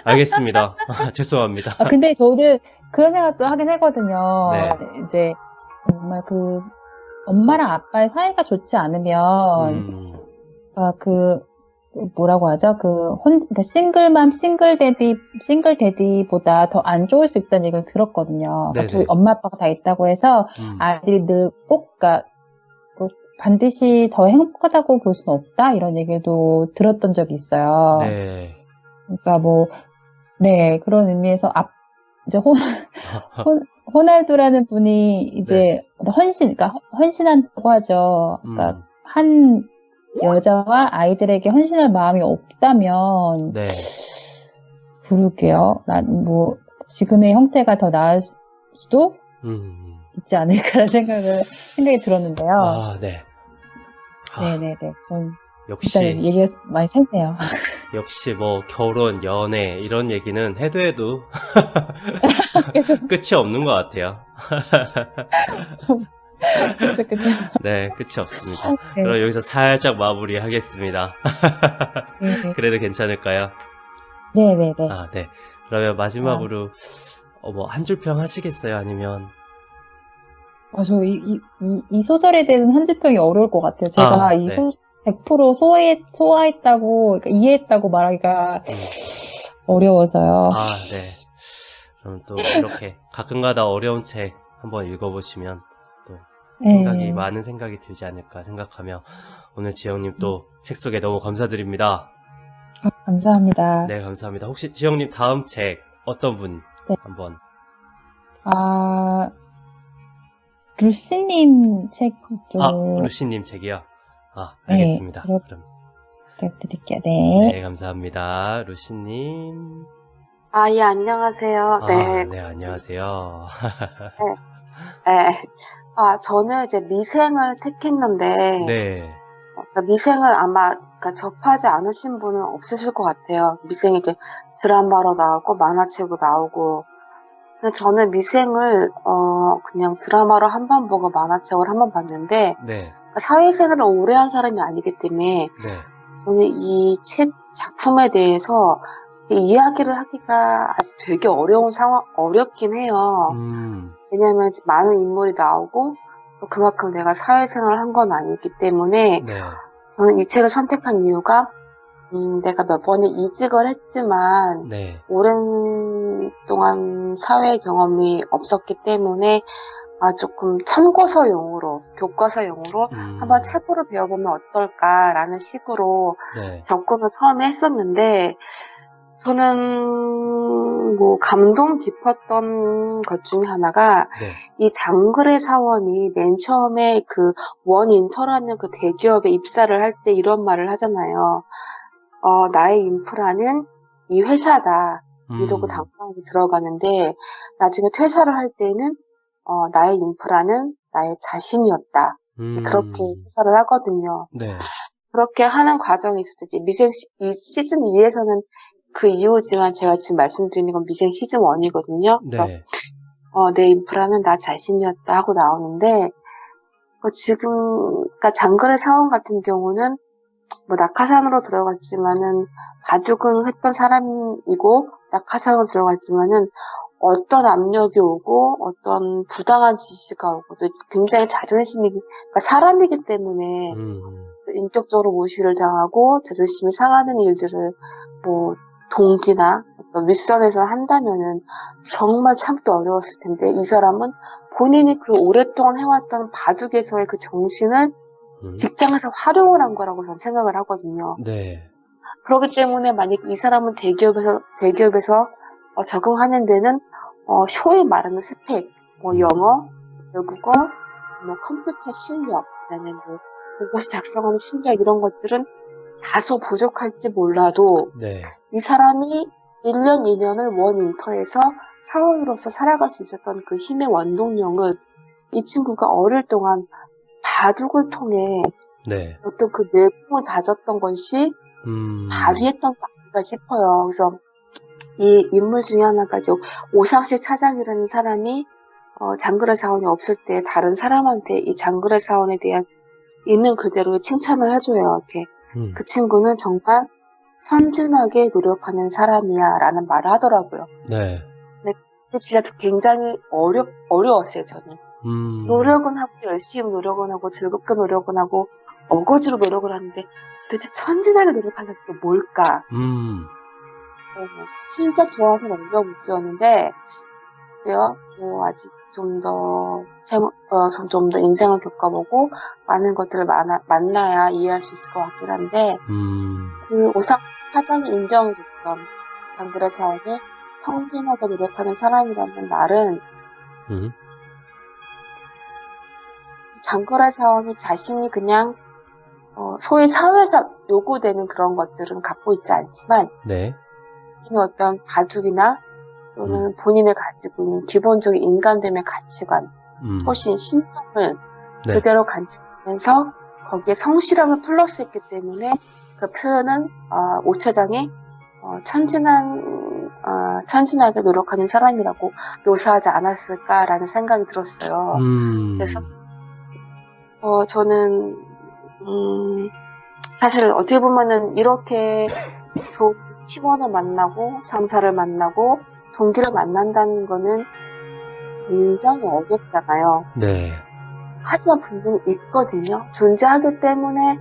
[SPEAKER 1] 알겠습니다. 죄송합니다.
[SPEAKER 3] 근데 저는 그런 생각도 하긴 하거든요.
[SPEAKER 1] 네.
[SPEAKER 3] 이제 정말 엄마랑 아빠의 사이가 좋지 않으면, 뭐라고 하죠? 그러니까 싱글 데디보다 더 안 좋을 수 있다는 얘기를 들었거든요. 그러니까 엄마 아빠가 다 있다고 해서 아이들이 그러니까 반드시 더 행복하다고 볼 수는 없다, 이런 얘기도 들었던 적이 있어요.
[SPEAKER 1] 네.
[SPEAKER 3] 그러니까 네, 그런 의미에서 이제 호날두라는 분이 이제 그러니까 헌신한다고 하죠. 그러니까 한 여자와 아이들에게 헌신할 마음이 없다면,
[SPEAKER 1] 네.
[SPEAKER 3] 그러게요. 지금의 형태가 더 나을 수도 있지 않을까라는 생각이 들었는데요.
[SPEAKER 1] 네.
[SPEAKER 3] 네네네. 좀 일단
[SPEAKER 1] 역시,
[SPEAKER 3] 얘기가 많이 샜네요.
[SPEAKER 1] 역시 뭐 결혼, 연애 이런 얘기는 해도
[SPEAKER 3] 계속
[SPEAKER 1] 끝이 없는 것 같아요.
[SPEAKER 3] 그쵸.
[SPEAKER 1] 네, 끝이 없습니다.
[SPEAKER 3] 네,
[SPEAKER 1] 그럼 여기서 살짝 마무리하겠습니다.
[SPEAKER 3] 네,
[SPEAKER 1] 그래도 괜찮을까요?
[SPEAKER 3] 네네네.
[SPEAKER 1] 아, 네. 그러면
[SPEAKER 3] 아,
[SPEAKER 1] 마지막으로 뭐 한 줄 평 하시겠어요? 아니면
[SPEAKER 3] 저 이 소설에 대한 한줄평이 어려울 것 같아요. 제가 이
[SPEAKER 1] 네.
[SPEAKER 3] 100% 소화했다고, 그러니까 이해했다고 말하기가 어려워서요.
[SPEAKER 1] 아, 네. 그럼 또 이렇게 가끔가다 어려운 책 한번 읽어보시면 또
[SPEAKER 3] 네.
[SPEAKER 1] 많은 생각이 들지 않을까 생각하며 오늘 지영님 또 책 소개 너무 감사드립니다.
[SPEAKER 3] 감사합니다.
[SPEAKER 1] 네, 감사합니다. 혹시 지영님 다음 책 어떤 분
[SPEAKER 3] 네.
[SPEAKER 1] 한번?
[SPEAKER 3] 루시님 책
[SPEAKER 1] 루시님 책이요?
[SPEAKER 3] 네,
[SPEAKER 1] 알겠습니다. 그럼
[SPEAKER 3] 부탁드릴게요. 네.
[SPEAKER 1] 네, 감사합니다. 루시님.
[SPEAKER 5] 아, 예, 안녕하세요. 네.
[SPEAKER 1] 네, 안녕하세요.
[SPEAKER 5] 네. 저는 이제 미생을 택했는데,
[SPEAKER 1] 네.
[SPEAKER 5] 그러니까 미생을 아마 그러니까 접하지 않으신 분은 없으실 것 같아요. 미생이 이제 드라마로 나오고 만화책으로 나오고. 근데 저는 미생을 그냥 드라마로 한 번 보고 만화책을 한 번 봤는데
[SPEAKER 1] 네.
[SPEAKER 5] 그러니까 사회생활을 오래 한 사람이 아니기 때문에
[SPEAKER 1] 네.
[SPEAKER 5] 저는 이 책 작품에 대해서 이야기를 하기가 아직 되게 어렵긴 해요. 왜냐하면 많은 인물이 나오고 그만큼 내가 사회생활을 한 건 아니기 때문에
[SPEAKER 1] 네.
[SPEAKER 5] 저는 이 책을 선택한 이유가 내가 몇 번의 이직을 했지만
[SPEAKER 1] 네.
[SPEAKER 5] 오랜 동안 사회 경험이 없었기 때문에 조금 참고서용으로 교과서용으로 한번 책으로 배워보면 어떨까라는 식으로
[SPEAKER 1] 네.
[SPEAKER 5] 접근을 처음에 했었는데 저는 뭐 감동 깊었던 것 중에 하나가
[SPEAKER 1] 네.
[SPEAKER 5] 이 장그래 사원이 맨 처음에 그 원인터라는 그 대기업에 입사를 할 때 이런 말을 하잖아요. 나의 인프라는 이 회사다. 이러고 당당하게 들어가는데 나중에 퇴사를 할 때는 나의 인프라는 나의 자신이었다. 그렇게 퇴사를 하거든요.
[SPEAKER 1] 네.
[SPEAKER 5] 그렇게 하는 과정이 있었지. 이 시즌 2에서는 그 이유지만 제가 지금 말씀드리는 건 미생 시즌 1이거든요.
[SPEAKER 1] 네.
[SPEAKER 5] 내 인프라는 나 자신이었다 하고 나오는데 지금 그러니까 장그래 사원 같은 경우는 뭐 낙하산으로 들어갔지만은 바둑은 했던 사람이고 낙하산으로 들어갔지만은 어떤 압력이 오고 어떤 부당한 지시가 오고 또 굉장히 자존심이 그러니까 사람이기 때문에 인격적으로 무시를 당하고 자존심이 상하는 일들을 뭐 동기나 윗선에서 한다면은 정말 참기 어려웠을 텐데 이 사람은 본인이 그 오랫동안 해왔던 바둑에서의 그 정신을 직장에서 활용을 한 거라고 저는 생각을 하거든요.
[SPEAKER 1] 네.
[SPEAKER 5] 그렇기 때문에 만약 이 사람은 대기업에서 적응하는 데는 소위 말하는 스펙, 뭐 영어, 외국어, 뭐 컴퓨터 실력, 그다음에 뭐 그것이 작성하는 실력 이런 것들은 다소 부족할지 몰라도
[SPEAKER 1] 네.
[SPEAKER 5] 이 사람이 1년, 2년을 원인터에서 사원으로서 살아갈 수 있었던 그 힘의 원동력은 이 친구가 어릴 동안 바둑을 통해
[SPEAKER 1] 네.
[SPEAKER 5] 어떤 그 내공을 다졌던 것이 발휘했던 게 아닌가 싶어요. 그래서 이 인물 중에 하나가 오상식 차장이라는 사람이 장그래 사원이 없을 때 다른 사람한테 이 장그래 사원에 대한 있는 그대로 칭찬을 해줘요. 이렇게 그 친구는 정말 선진하게 노력하는 사람이야 라는 말을 하더라고요.
[SPEAKER 1] 네.
[SPEAKER 5] 근데 그게 진짜 굉장히 어려웠어요. 저는 노력은 하고 열심히 노력은 하고 즐겁게 노력은 하고 어거지로 노력을 하는데 도대체 천진하게 노력하는 게 뭘까? 진짜 저한테는 어려운 문제였는데 뭐 아직 좀 더 인생을 겪어보고 많은 것들을 만나야 이해할 수 있을 것 같긴 한데 그 오상식 차장이 인정해줬던 장그래 사원이 성진하게 노력하는 사람이라는 말은 장그래 사원이 자신이 그냥 소위 사회에서 요구되는 그런 것들은 갖고 있지 않지만
[SPEAKER 1] 네.
[SPEAKER 5] 어떤 바둑이나 또는 본인이 가지고 있는 기본적인 인간됨의 가치관, 소신, 신념을
[SPEAKER 1] 네.
[SPEAKER 5] 그대로 간직하면서 거기에 성실함을 플러스했기 때문에 그 표현은 오차장에 천진하게 노력하는 사람이라고 묘사하지 않았을까라는 생각이 들었어요. 그래서 저는 사실 어떻게 보면은 이렇게 좋은 팀원을 만나고 상사를 만나고 동기를 만난다는 거는 굉장히 어렵잖아요.
[SPEAKER 1] 네.
[SPEAKER 5] 하지만 분명히 있거든요. 존재하기 때문에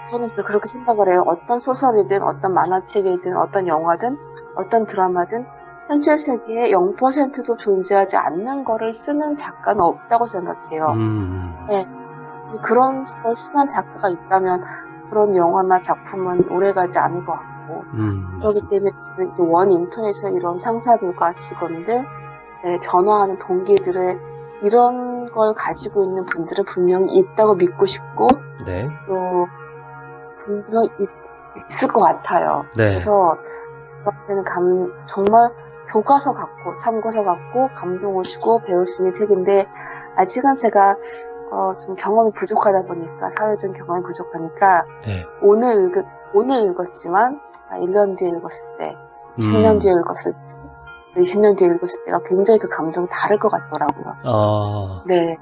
[SPEAKER 5] 저는 그렇게 생각을 해요. 어떤 소설이든 어떤 만화책이든 어떤 영화든 어떤 드라마든 현실 세계에 0%도 존재하지 않는 거를 쓰는 작가는 없다고 생각해요. 네. 그런 걸 쓰는 작가가 있다면 그런 영화나 작품은 오래가지 않을 것 같고 그렇기 때문에 원 인터넷에서 이런 상사들과 직원들 변화하는 동기들의 이런 걸 가지고 있는 분들은 분명히 있다고 믿고 싶고
[SPEAKER 1] 네.
[SPEAKER 5] 또 분명히 있을 것 같아요.
[SPEAKER 1] 네.
[SPEAKER 5] 그래서 저한테는 정말 교과서 같고 참고서 같고 감동을 주고 배울 수 있는 책인데 아직은 제가 좀 경험이 부족하다 보니까 사회적 경험이 부족하니까
[SPEAKER 1] 네.
[SPEAKER 5] 오늘 읽었지만 1년 뒤에 읽었을 때 10년 뒤에 읽었을 때 20년 뒤에 읽었을 때가 굉장히 그 감정이 다를 것 같더라고요. 네.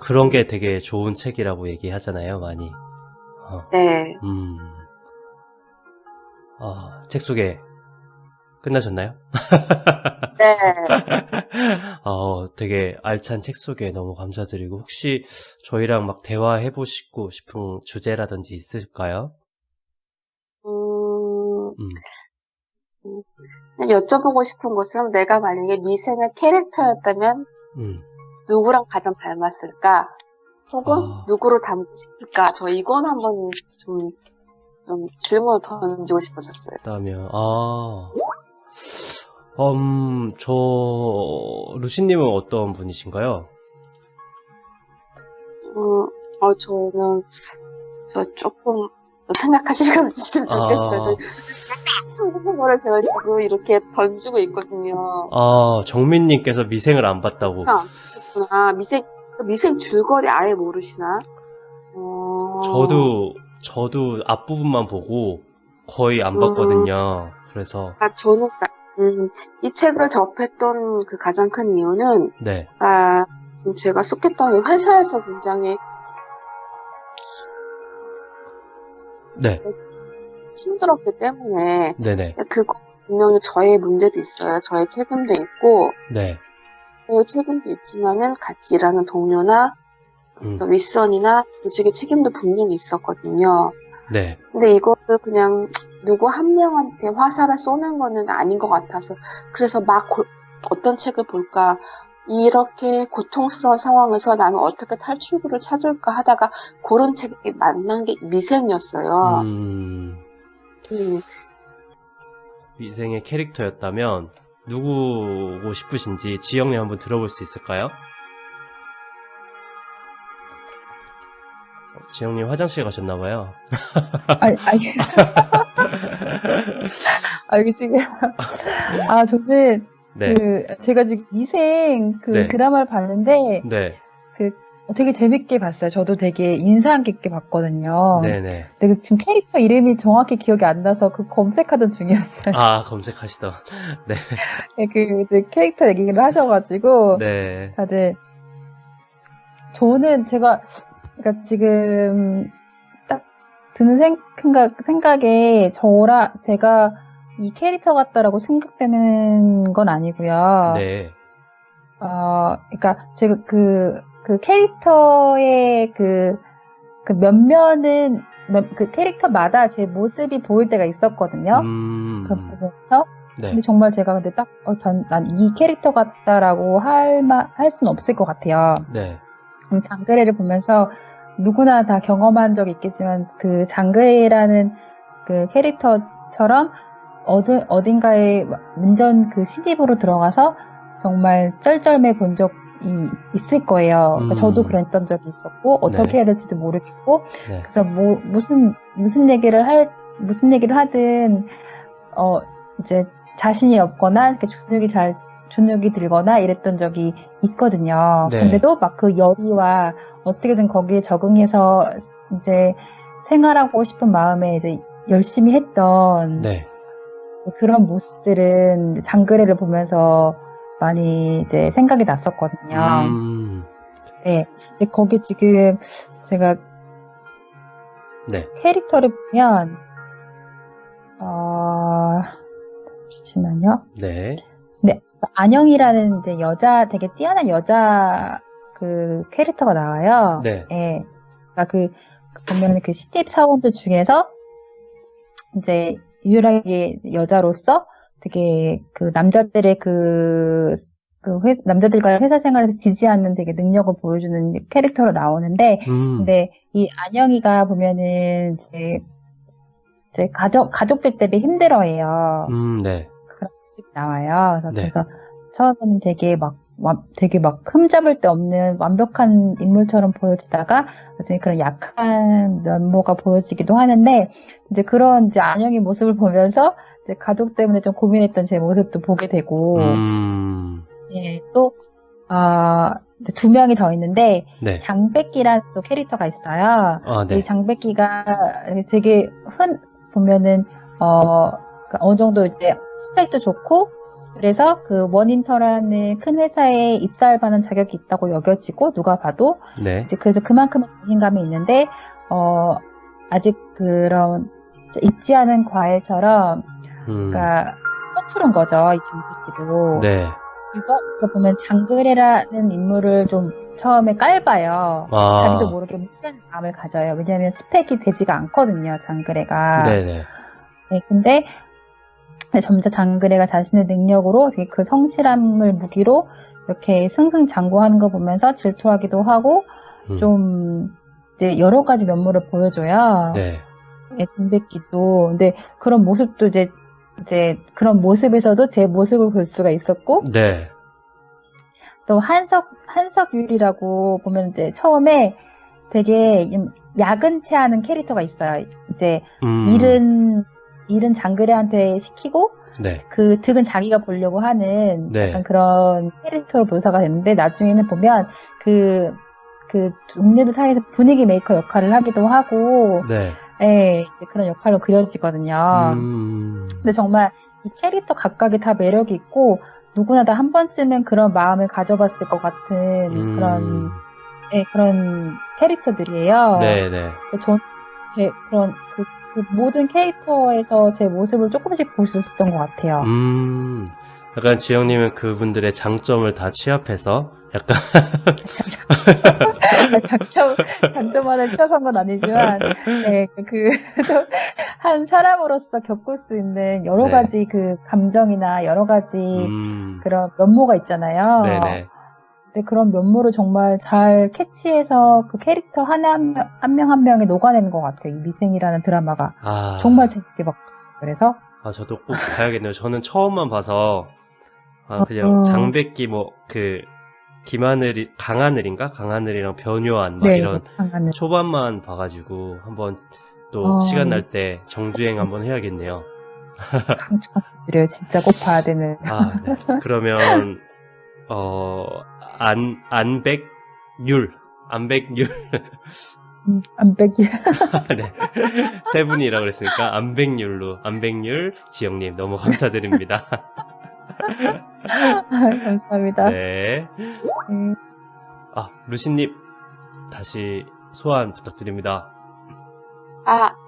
[SPEAKER 1] 그런 게 되게 좋은 책이라고 얘기하잖아요, 많이.
[SPEAKER 5] 네.
[SPEAKER 1] 책 소개 끝나셨나요?
[SPEAKER 5] 네.
[SPEAKER 1] 되게 알찬 책 소개 너무 감사드리고, 혹시 저희랑 막 대화해보시고 싶은 주제라든지 있을까요?
[SPEAKER 5] 여쭤보고 싶은 것은 내가 만약에 미생의 캐릭터였다면 누구랑 가장 닮았을까? 혹은 누구를 닮고 싶을까? 저 이건 한번 좀 질문을 던지고 싶었었어요.
[SPEAKER 1] 그다음에 루시님은 어떤 분이신가요?
[SPEAKER 5] 저는 조금 생각할 시간을 주시면 좋겠어요. 저 거를 제가 지금 이렇게 던지고 있거든요.
[SPEAKER 1] 정민님께서 미생을 안 봤다고.
[SPEAKER 5] 그렇구나. 미생 줄거리 아예 모르시나?
[SPEAKER 1] 저도 앞부분만 보고 거의 안 봤거든요. 그래서.
[SPEAKER 5] 저는, 이 책을 접했던 그 가장 큰 이유는,
[SPEAKER 1] 네.
[SPEAKER 5] 지금 제가 속했던 이 회사에서 굉장히,
[SPEAKER 1] 네.
[SPEAKER 5] 힘들었기 때문에,
[SPEAKER 1] 네네.
[SPEAKER 5] 그거 분명히 저의 문제도 있어요. 저의 책임도 있고,
[SPEAKER 1] 네.
[SPEAKER 5] 저의 책임도 있지만은 같이 일하는 동료나, 또 윗선이나 조직의 책임도 분명히 있었거든요.
[SPEAKER 1] 네.
[SPEAKER 5] 근데 이거를 그냥 누구 한 명한테 화살을 쏘는 거는 아닌 것 같아서 그래서 어떤 책을 볼까 이렇게 고통스러운 상황에서 나는 어떻게 탈출구를 찾을까 하다가 그런 책이 만난 게 미생이었어요.
[SPEAKER 1] 미생의 캐릭터였다면 누구고 싶으신지 지영님 한번 들어볼 수 있을까요? 지영님 화장실 가셨나봐요.
[SPEAKER 3] 아니. 이게 지금. 저는,
[SPEAKER 1] 네.
[SPEAKER 3] 제가 지금 미생
[SPEAKER 1] 네.
[SPEAKER 3] 드라마를 봤는데,
[SPEAKER 1] 네.
[SPEAKER 3] 되게 재밌게 봤어요. 저도 되게 인상 깊게 봤거든요.
[SPEAKER 1] 네네.
[SPEAKER 3] 근데 지금 캐릭터 이름이 정확히 기억이 안 나서 검색하던 중이었어요.
[SPEAKER 1] 검색하시던. 네.
[SPEAKER 3] 이제 캐릭터 얘기를 하셔가지고,
[SPEAKER 1] 네.
[SPEAKER 3] 다들, 저는 그러니까 지금 딱 드는 생각에 제가 이 캐릭터 같다라고 생각되는 건 아니고요.
[SPEAKER 1] 네.
[SPEAKER 3] 그러니까 제가 그 캐릭터의 그 면면은 그 캐릭터마다 제 모습이 보일 때가 있었거든요. 그걸 보면서.
[SPEAKER 1] 네.
[SPEAKER 3] 근데 정말 제가 근데 딱 난 이 캐릭터 같다라고 할 수는 없을 것 같아요.
[SPEAKER 1] 네.
[SPEAKER 3] 장그레를 보면서 누구나 다 경험한 적이 있겠지만 그 장그레라는 그 캐릭터처럼 어딘가에 완전 그 신입으로 들어가서 정말 쩔쩔매 본 적이 있을 거예요. 그러니까 저도 그랬던 적이 있었고 어떻게 해야 될지도 모르겠고 그래서 무슨 얘기를 하든 이제 자신이 없거나 이렇게 주눅이 들거나 이랬던 적이 있거든요.
[SPEAKER 1] 네.
[SPEAKER 3] 근데도 막 그 열의와 어떻게든 거기에 적응해서 이제 생활하고 싶은 마음에 이제 열심히 했던
[SPEAKER 1] 네.
[SPEAKER 3] 그런 모습들은 장그래를 보면서 많이 이제 생각이 났었거든요. 네. 이제 거기 지금 제가
[SPEAKER 1] 네.
[SPEAKER 3] 캐릭터를 보면, 잠시만요.
[SPEAKER 1] 네.
[SPEAKER 3] 네. 안영이라는 이제 되게 뛰어난 여자 그 캐릭터가 나와요.
[SPEAKER 1] 네.
[SPEAKER 3] 예. 그러니까 보면 그 시집 사원들 중에서 이제 유일하게 여자로서 되게 그 남자들의 남자들과의 회사 생활에서 지지 않는 되게 능력을 보여주는 캐릭터로 나오는데, 근데 이 안영이가 보면은 이제 가족들 때문에 힘들어해요.
[SPEAKER 1] 네.
[SPEAKER 3] 그런 모습이 나와요.
[SPEAKER 1] 네.
[SPEAKER 3] 그래서 처음에는 되게 막 흠잡을 데 없는 완벽한 인물처럼 보여지다가 나중에 그런 약한 면모가 보여지기도 하는데, 이제 그런 이제 안영의 모습을 보면서 이제 가족 때문에 좀 고민했던 제 모습도 보게 되고, 네, 또, 두 명이 더 있는데,
[SPEAKER 1] 네.
[SPEAKER 3] 장백기라는 또 캐릭터가 있어요.
[SPEAKER 1] 네.
[SPEAKER 3] 이 장백기가 되게 보면은, 어느 정도 이제 스펙도 좋고, 그래서 그 원인터라는 큰 회사에 입사할 만한 자격이 있다고 여겨지고, 누가 봐도.
[SPEAKER 1] 네.
[SPEAKER 3] 이제 그래서 그만큼의 자신감이 있는데, 아직 그런, 익지 않은 과일처럼, 그러니까, 서투른 거죠, 이 장백기도.
[SPEAKER 1] 네.
[SPEAKER 3] 이거에서 보면 장그래라는 인물을 좀 처음에 깔봐요. 자기도 모르게 무시하는 마음을 가져요. 왜냐하면 스펙이 되지가 않거든요, 장그래가.
[SPEAKER 1] 네네.
[SPEAKER 3] 네, 근데 점차 장그래가 자신의 능력으로 되게 그 성실함을 무기로 이렇게 승승장구하는 거 보면서 질투하기도 하고 좀 이제 여러 가지 면모를 보여줘요.
[SPEAKER 1] 네.
[SPEAKER 3] 네, 장백기도. 근데 그런 모습도 이제 그런 모습에서도 제 모습을 볼 수가 있었고,
[SPEAKER 1] 네.
[SPEAKER 3] 또 한석율이라고 보면 이제 처음에 되게 야근치 하는 캐릭터가 있어요. 이제 일은 장그래한테 시키고,
[SPEAKER 1] 네.
[SPEAKER 3] 그 득은 자기가 보려고 하는
[SPEAKER 1] 네.
[SPEAKER 3] 약간 그런 캐릭터로 묘사가 됐는데, 나중에는 보면 그 동료들 사이에서 분위기 메이커 역할을 하기도 하고,
[SPEAKER 1] 네.
[SPEAKER 3] 네, 이제 그런 역할로 그려지거든요. 근데 정말 이 캐릭터 각각이 다 매력이 있고, 누구나 다 한 번쯤은 그런 마음을 가져봤을 것 같은 그런 캐릭터들이에요.
[SPEAKER 1] 네네.
[SPEAKER 3] 그런 그 모든 캐릭터에서 제 모습을 조금씩 볼 수 있었던 것 같아요.
[SPEAKER 1] 약간 지영님은 그분들의 장점을 다 취합해서 약간
[SPEAKER 3] 장점만을 취합한 건 아니지만, 네, 한 사람으로서 겪을 수 있는 여러 가지 그 감정이나 여러 가지 그런 면모가 있잖아요.
[SPEAKER 1] 네네.
[SPEAKER 3] 근데 그런 면모를 정말 잘 캐치해서 그 캐릭터 한 명 한 명에 녹아내는 것 같아요. 이 미생이라는 드라마가. 정말 재밌게 봤고, 그래서.
[SPEAKER 1] 저도 꼭 봐야겠네요. 저는 처음만 봐서, 그냥 장백기 강하늘이랑 변요한
[SPEAKER 3] 네,
[SPEAKER 1] 이런
[SPEAKER 3] 강하늘.
[SPEAKER 1] 초반만 봐가지고 한번 또 시간 날 때 정주행 한번 해야겠네요.
[SPEAKER 3] 강추드려요. 진짜 꼭 봐야 되는.
[SPEAKER 1] 네. 그러면 안백률 네. 세 분이라고 그랬으니까 안백률 지영님 너무 감사드립니다.
[SPEAKER 3] 감사합니다.
[SPEAKER 1] 네. 루시님 다시 소환 부탁드립니다.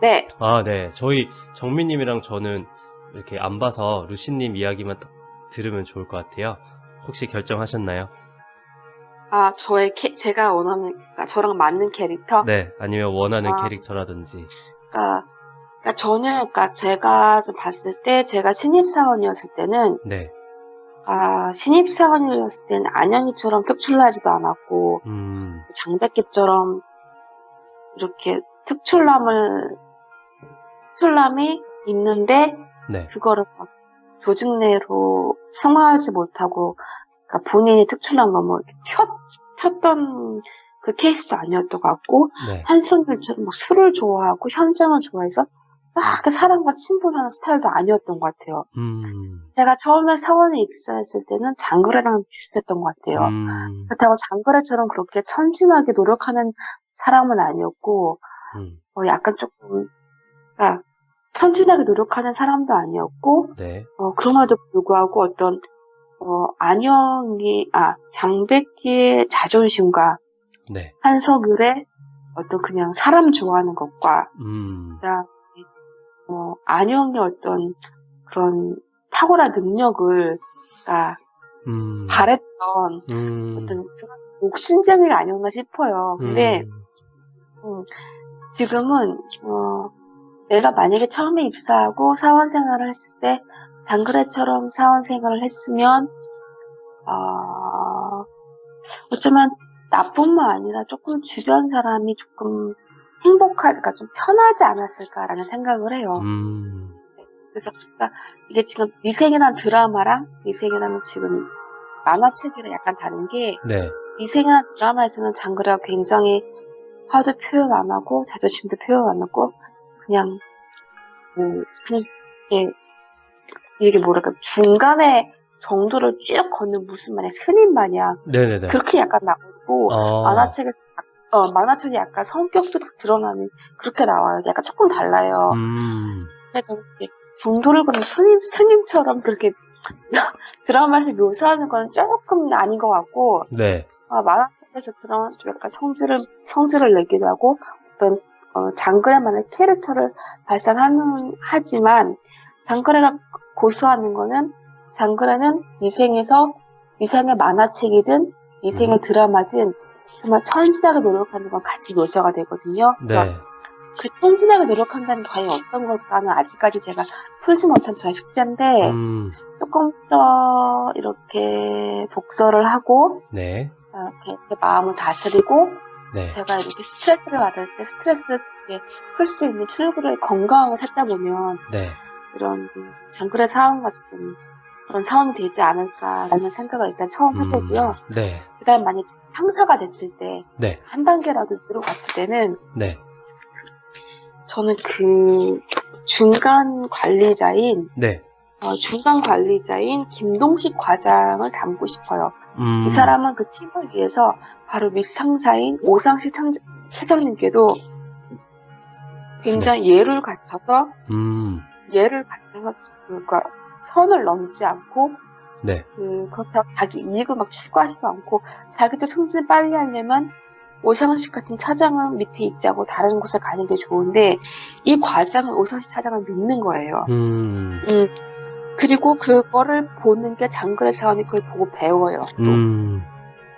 [SPEAKER 5] 네.
[SPEAKER 1] 네. 저희 정민님이랑 저는 이렇게 안 봐서 루시님 이야기만 딱 들으면 좋을 것 같아요. 혹시 결정하셨나요?
[SPEAKER 5] 제가 원하는, 그러니까 저랑 맞는 캐릭터?
[SPEAKER 1] 네. 아니면 원하는 캐릭터라든지.
[SPEAKER 5] 저는, 제가 좀 봤을 때, 제가 신입사원이었을 때는,
[SPEAKER 1] 네.
[SPEAKER 5] 신입사원이었을 때는 안영이처럼 특출나지도 않았고, 장백기처럼 이렇게 특출남이 있는데,
[SPEAKER 1] 네.
[SPEAKER 5] 그거를 막 조직 내로 승화하지 못하고, 그러니까 본인이 특출남 너무 이렇게 튀었던 그 케이스도 아니었던 것 같고,
[SPEAKER 1] 네.
[SPEAKER 5] 한석열처럼 막 술을 좋아하고 현장을 좋아해서 막 이렇게 사람과 친분하는 스타일도 아니었던 것 같아요.
[SPEAKER 1] 음,
[SPEAKER 5] 제가 처음에 사원에 입사했을 때는 장거래랑 비슷했던 것 같아요. 그렇다고 장거래처럼 그렇게 천진하게 노력하는 사람은 아니었고, 약간 조금, 천진하게 노력하는 사람도 아니었고,
[SPEAKER 1] 네,
[SPEAKER 5] 그럼에도 불구하고 어떤, 장백기의 자존심과
[SPEAKER 1] 네,
[SPEAKER 5] 한석율의 어떤 그냥 사람 좋아하는 것과, 그다음에, 안영의 어떤 그런 탁월한 능력을, 바랬던 어떤 욕심쟁이 아니었나 싶어요. 근데, 지금은, 내가 만약에 처음에 입사하고 사원 생활을 했을 때, 장그래처럼 사원 생활을 했으면, 어쩌면 나뿐만 아니라 조금 주변 사람이 조금 그러니까 좀 편하지 않았을까라는 생각을 해요. 그래서, 그러니까 이게 지금 미생이라는 드라마랑 미생이라는 지금 만화책이랑 약간 다른 게,
[SPEAKER 1] 네,
[SPEAKER 5] 미생이라는 드라마에서는 장그래가 굉장히 화도 표현 안 하고, 자존심도 표현 안 하고, 그냥 이게 뭐랄까, 중간에 정도를 쭉 걷는 무슨 마냥 스님 마냥,
[SPEAKER 1] 네네네.
[SPEAKER 5] 그렇게 약간 나오고, 만화책이 약간 성격도 딱 드러나는, 그렇게 나와요. 약간 조금 달라요. 근데 저는 이렇게 중도를 걷는 스님처럼 그렇게 드라마에서 묘사하는 건 조금 아닌 것 같고,
[SPEAKER 1] 네,
[SPEAKER 5] 만화책에서 드라마 좀 약간 성질을 내기도 하고, 어떤, 장그래만의 캐릭터를 하지만, 장그래가 고수하는 거는, 장그래는 미생의 만화책이든, 미생의 드라마든, 정말 천진하게 노력하는 건 같이 묘사가 되거든요. 그래서
[SPEAKER 1] 네,
[SPEAKER 5] 그 천진하게 노력한다는 게 과연 어떤 걸까는 아직까지 제가 풀지 못한 저의 숙제인데, 조금 더 이렇게 독서를 하고,
[SPEAKER 1] 네,
[SPEAKER 5] 이렇게 마음을 다스리고,
[SPEAKER 1] 네,
[SPEAKER 5] 제가 이렇게 스트레스를 받을 때 스트레스 풀 수 있는 출구를 건강하게 찾다 보면,
[SPEAKER 1] 네,
[SPEAKER 5] 이런 장그래 사원 같은 그런 사원이 되지 않을까라는 생각을 일단 처음 해보고요.
[SPEAKER 1] 네,
[SPEAKER 5] 그 다음 만약 상사가 됐을 때,
[SPEAKER 1] 네,
[SPEAKER 5] 한 단계라도 들어갔을 때는,
[SPEAKER 1] 네,
[SPEAKER 5] 저는 그 중간 관리자인 김동식 과장을 닮고 싶어요. 이 사람은 그 팀을 위해서 바로 밑상사인 오상식 차장님께도 굉장히 예를 갖춰서 그러니까 선을 넘지 않고,
[SPEAKER 1] 네,
[SPEAKER 5] 그렇다고 자기 이익을 막 추구하지도 않고, 자기도 승진 빨리 하려면 오상식 같은 차장은 밑에 있지 않고 다른 곳에 가는 게 좋은데, 이 과장은 오상식 차장을 믿는 거예요. 그리고 그거를 보는 게 장그래 사원이 그걸 보고 배워요. 또.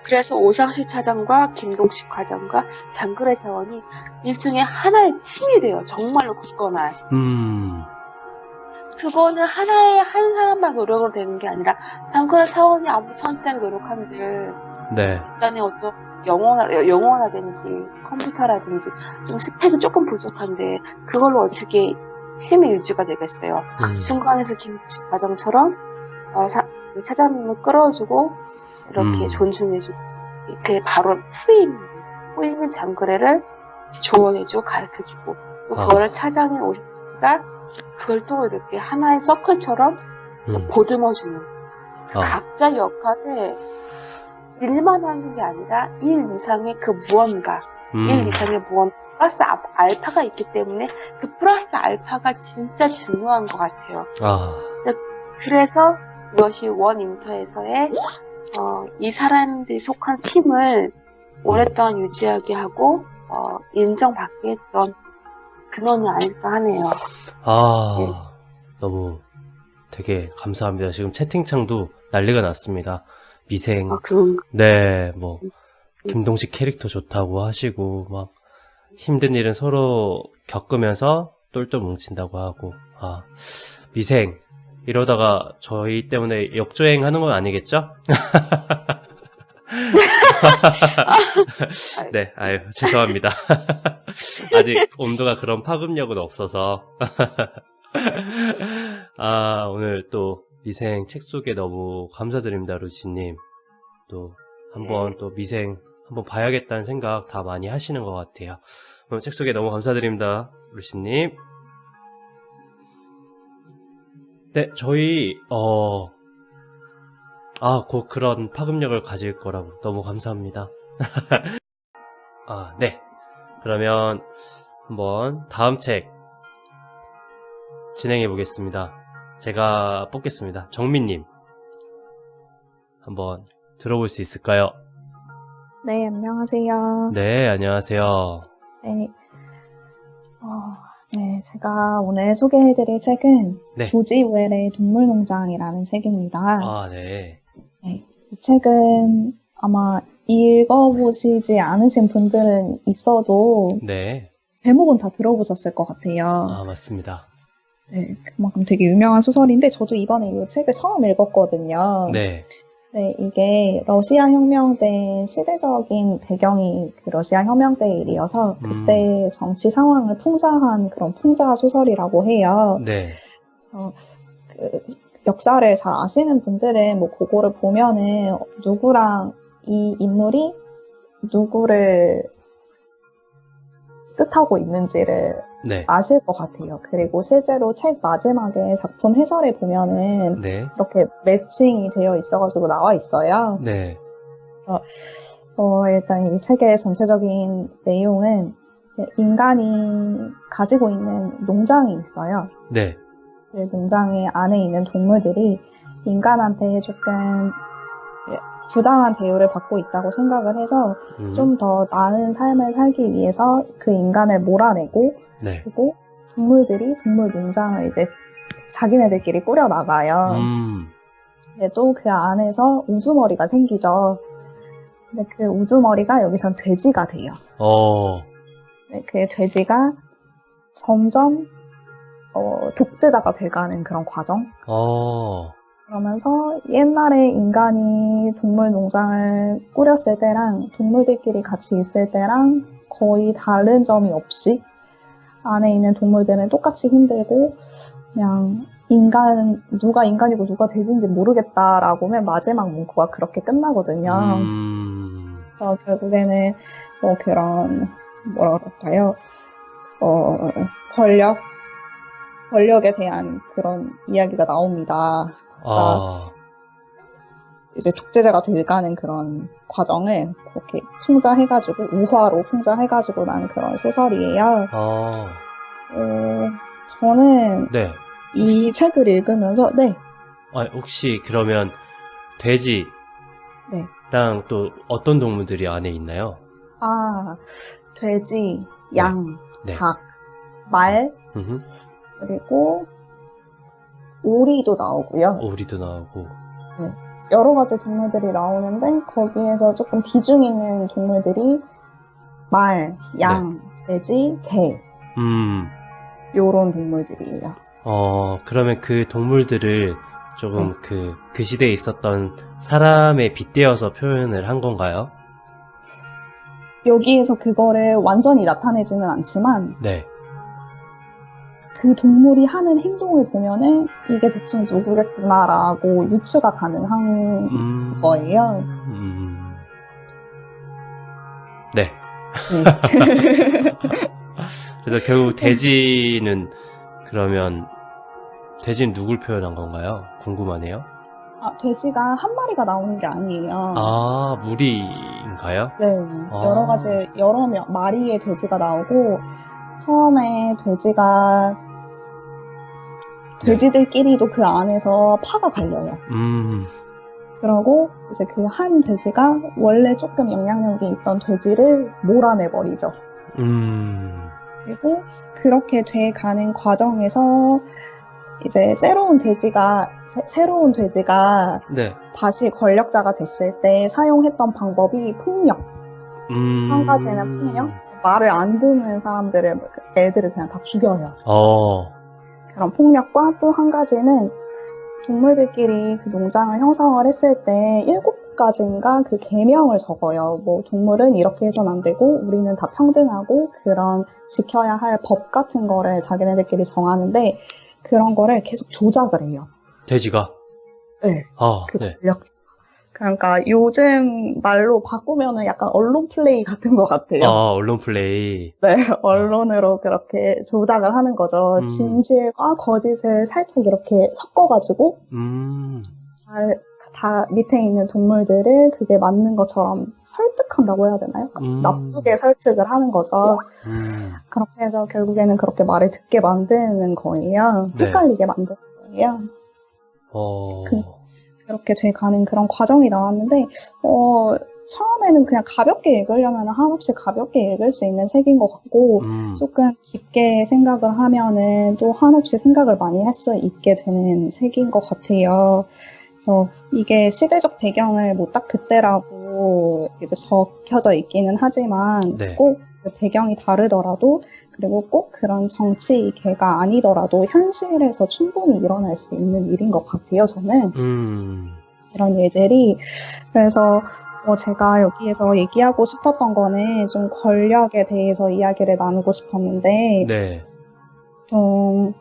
[SPEAKER 5] 그래서 오상식 차장과 김동식 과장과 장그래 사원이 일종의 하나의 팀이 돼요. 정말로 굳건한. 그거는 한 사람만 노력으로 되는 게 아니라, 장그래 사원이 아무리 천천히 노력한들,
[SPEAKER 1] 네,
[SPEAKER 5] 일단은 어떤 영어라든지 컴퓨터라든지 좀 스펙이 조금 부족한데, 그걸로 어떻게 팀이 유지가 되겠어요. 중간에서 김동식 과장처럼 차장님을 끌어주고 이렇게 존중해주고, 이렇게 바로 후임인 장그래를 조언해주고 가르쳐주고, 또 그거를 차장이 오셨으니까 그걸 또 이렇게 하나의 서클처럼 보듬어주는, 각자 역할에 일만 하는 게 아니라 일 이상의 그 무언가, 일 이상의 무언가 플러스 알파가 있기 때문에 그 플러스 알파가 진짜 중요한 것 같아요. 그래서 이것이 원인터에서의 이 사람들이 속한 팀을 오랫동안 유지하게 하고 인정받게 했던 근원이 아닐까 하네요.
[SPEAKER 1] 네. 너무 되게 감사합니다. 지금 채팅창도 난리가 났습니다. 미생, 네, 뭐 김동식 캐릭터 좋다고 하시고, 막 힘든 일은 서로 겪으면서 똘똘 뭉친다고 하고, 미생, 이러다가 저희 때문에 역주행 하는 건 아니겠죠? 네, 아유, 죄송합니다. 아직 온도가 그런 파급력은 없어서. 오늘 또 미생 책 소개 너무 감사드립니다, 루시님. 또 한번 또 미생 한번 봐야겠다는 생각 다 많이 하시는 것 같아요. 책 소개 너무 감사드립니다, 루시님. 네, 저희 곧 그런 파급력을 가질 거라고 너무 감사합니다. 네. 그러면 한번 다음 책 진행해 보겠습니다. 제가 뽑겠습니다. 정민님, 한번 들어볼 수 있을까요?
[SPEAKER 4] 네, 안녕하세요.
[SPEAKER 1] 네, 안녕하세요.
[SPEAKER 4] 네. 네, 제가 오늘 소개해드릴 책은
[SPEAKER 1] 네.
[SPEAKER 4] 조지 웰의 동물농장이라는 책입니다.
[SPEAKER 1] 네.
[SPEAKER 4] 네, 이 책은 아마 읽어보시지 않으신 분들은 있어도
[SPEAKER 1] 네.
[SPEAKER 4] 제목은 다 들어보셨을 것 같아요.
[SPEAKER 1] 맞습니다.
[SPEAKER 4] 네, 그만큼 되게 유명한 소설인데 저도 이번에 이 책을 처음 읽었거든요.
[SPEAKER 1] 네.
[SPEAKER 4] 네, 이게 러시아 혁명 때 시대적인 배경이 그 러시아 혁명 때 일이어서 그때 정치 상황을 풍자한 그런 풍자 소설이라고 해요.
[SPEAKER 1] 네.
[SPEAKER 4] 그래서 그 역사를 잘 아시는 분들은 뭐 그거를 보면은 누구랑 이 인물이 누구를 뜻하고 있는지를
[SPEAKER 1] 네.
[SPEAKER 4] 아실 것 같아요. 그리고 실제로 책 마지막에 작품 해설에 보면은
[SPEAKER 1] 네.
[SPEAKER 4] 이렇게 매칭이 되어 있어가지고 나와 있어요.
[SPEAKER 1] 네.
[SPEAKER 4] 일단 이 책의 전체적인 내용은 인간이 가지고 있는 농장이 있어요.
[SPEAKER 1] 네.
[SPEAKER 4] 그 농장의 안에 있는 동물들이 인간한테 조금 부당한 대우를 받고 있다고 생각을 해서 좀 더 나은 삶을 살기 위해서 그 인간을 몰아내고
[SPEAKER 1] 네.
[SPEAKER 4] 그리고 동물들이 동물 농장을 이제 자기네들끼리 꾸려나가요. 근데 또 그 안에서 우두머리가 생기죠. 근데 그 우두머리가 여기선 돼지가 돼요. 네, 그 돼지가 점점 독재자가 돼가는 그런 과정. 그러면서 옛날에 인간이 동물 농장을 꾸렸을 때랑 동물들끼리 같이 있을 때랑 거의 다른 점이 없이 안에 있는 동물들은 똑같이 힘들고 그냥 누가 인간이고 누가 돼지인지 모르겠다라고 맨 마지막 문구가 그렇게 끝나거든요. 그래서 결국에는 뭐 그런 뭐라 그럴까요? 권력에 대한 그런 이야기가 나옵니다. 이제 독재자가 돼가는 그런 과정을 그렇게 풍자해가지고 우화로 풍자해가지고 난 그런 소설이에요. 저는
[SPEAKER 1] 네.
[SPEAKER 4] 이 책을 읽으면서
[SPEAKER 1] 혹시 그러면 돼지랑 또 어떤 동물들이 안에 있나요?
[SPEAKER 4] 돼지, 양,
[SPEAKER 1] 네.
[SPEAKER 4] 닭, 말, 그리고 오리도 나오고요.
[SPEAKER 1] 오리도 나오고.
[SPEAKER 4] 네. 여러 가지 동물들이 나오는데 거기에서 조금 비중 있는 동물들이 말, 양, 돼지, 개 요런 동물들이에요.
[SPEAKER 1] 그러면 그 동물들을 조금 그 시대에 있었던 사람에 빗대어서 표현을 한 건가요?
[SPEAKER 4] 여기에서 그거를 완전히 나타내지는 않지만
[SPEAKER 1] 네.
[SPEAKER 4] 그 동물이 하는 행동을 보면은 이게 대충 누구겠구나라고 유추가 가능한 거예요.
[SPEAKER 1] 네. 그래서 결국 돼지는 누굴 표현한 건가요? 궁금하네요.
[SPEAKER 4] 돼지가 한 마리가 나오는 게 아니에요.
[SPEAKER 1] 무리인가요?
[SPEAKER 4] 네. 여러 마리의 돼지가 나오고 처음에 돼지들끼리도 그 안에서 파가 갈려요. 그러고 이제 그 한 돼지가 원래 조금 영향력이 있던 돼지를 몰아내버리죠. 그리고 그렇게 돼가는 과정에서 이제 새로운 돼지가
[SPEAKER 1] 네.
[SPEAKER 4] 다시 권력자가 됐을 때 사용했던 방법이 폭력. 한 가지는 폭력. 말을 안 듣는 애들을 그냥 다 죽여요. 그런 폭력과 또 한 가지는 동물들끼리 그 농장을 형성을 했을 때 7가지인가 그 계명을 적어요. 뭐 동물은 이렇게 해서는 안 되고 우리는 다 평등하고 그런 지켜야 할 법 같은 거를 자기네들끼리 정하는데 그런 거를 계속 조작을 해요.
[SPEAKER 1] 돼지가?
[SPEAKER 4] 네.
[SPEAKER 1] 네.
[SPEAKER 4] 권력. 그러니까 요즘 말로 바꾸면은 약간 언론 플레이 같은 것 같아요.
[SPEAKER 1] 언론 플레이.
[SPEAKER 4] 네, 언론으로 그렇게 조작을 하는 거죠. 진실과 거짓을 살짝 이렇게 섞어가지고, 다 밑에 있는 동물들을 그게 맞는 것처럼 설득한다고 해야 되나요? 나쁘게 설득을 하는 거죠. 그렇게 해서 결국에는 그렇게 말을 듣게 만드는 거예요.
[SPEAKER 1] 네.
[SPEAKER 4] 헷갈리게 만드는 거예요. 그렇게 돼가는 그런 과정이 나왔는데, 처음에는 그냥 가볍게 읽으려면 한없이 가볍게 읽을 수 있는 책인 것 같고, 조금 깊게 생각을 하면은 또 한없이 생각을 많이 할 수 있게 되는 책인 것 같아요. 그래서 이게 시대적 배경을 뭐 딱 그때라고 이제 적혀져 있기는 하지만,
[SPEAKER 1] 네.
[SPEAKER 4] 꼭 그 배경이 다르더라도, 그리고 꼭 그런 정치계가 아니더라도 현실에서 충분히 일어날 수 있는 일인 것 같아요, 저는. 이런 일들이. 그래서 제가 여기에서 얘기하고 싶었던 거는 좀 권력에 대해서 이야기를 나누고 싶었는데,
[SPEAKER 1] 네.
[SPEAKER 4] 좀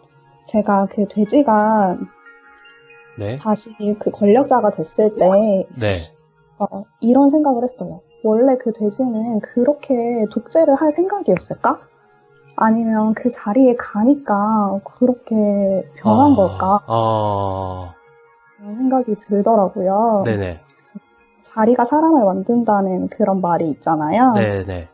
[SPEAKER 4] 제가 그 돼지가
[SPEAKER 1] 네.
[SPEAKER 4] 다시 그 권력자가 됐을 때
[SPEAKER 1] 네.
[SPEAKER 4] 이런 생각을 했어요. 원래 그 돼지는 그렇게 독재를 할 생각이었을까? 아니면 그 자리에 가니까 그렇게 변한 걸까? 그런 생각이 들더라고요.
[SPEAKER 1] 네네.
[SPEAKER 4] 자리가 사람을 만든다는 그런 말이 있잖아요.
[SPEAKER 1] 네네.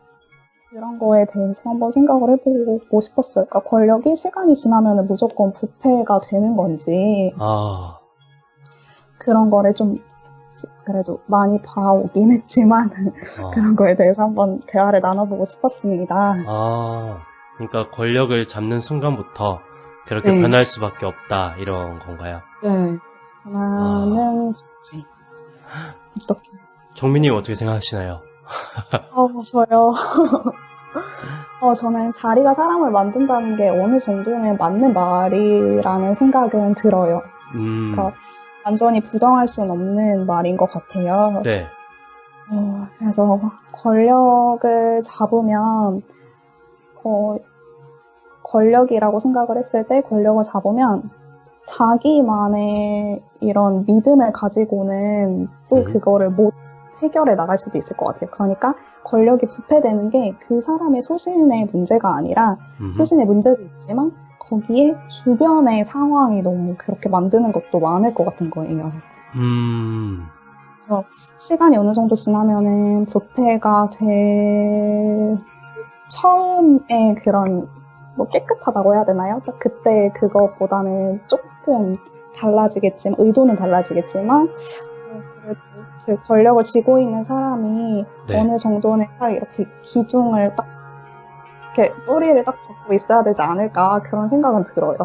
[SPEAKER 4] 그런 거에 대해서 한번 생각을 해보고 싶었어요. 그러니까 권력이 시간이 지나면 무조건 부패가 되는 건지 그런 거를 좀 그래도 많이 봐오긴 했지만 그런 거에 대해서 한번 대화를 나눠보고 싶었습니다.
[SPEAKER 1] 그러니까 권력을 잡는 순간부터 그렇게
[SPEAKER 4] 네.
[SPEAKER 1] 변할 수밖에 없다 이런 건가요?
[SPEAKER 4] 네. 변하는 거지. 어떻게?
[SPEAKER 1] 정민님 어떻게 생각하시나요?
[SPEAKER 4] 저요. 저는 자리가 사람을 만든다는 게 어느 정도는 맞는 말이라는 생각은 들어요. 그러니까 완전히 부정할 수는 없는 말인 것 같아요.
[SPEAKER 1] 네.
[SPEAKER 4] 그래서 권력을 잡으면, 권력이라고 생각을 했을 때 권력을 잡으면 자기만의 이런 믿음을 가지고는 또 그거를 못 해결해 나갈 수도 있을 것 같아요. 그러니까 권력이 부패되는 게 그 사람의 소신의 문제가 아니라 소신의 문제도 있지만 거기에 주변의 상황이 너무 그렇게 만드는 것도 많을 것 같은 거예요. 그래서 시간이 어느 정도 지나면은 부패가 처음에 그런 뭐 깨끗하다고 해야 되나요? 딱 그때 그것보다는 조금 달라지겠지만 의도는 달라지겠지만 그래도 그 권력을 쥐고 있는 사람이
[SPEAKER 1] 네.
[SPEAKER 4] 어느 정도는 딱 이렇게 기둥을 딱 이렇게 뿌리를 딱 받고 있어야 되지 않을까 그런 생각은 들어요.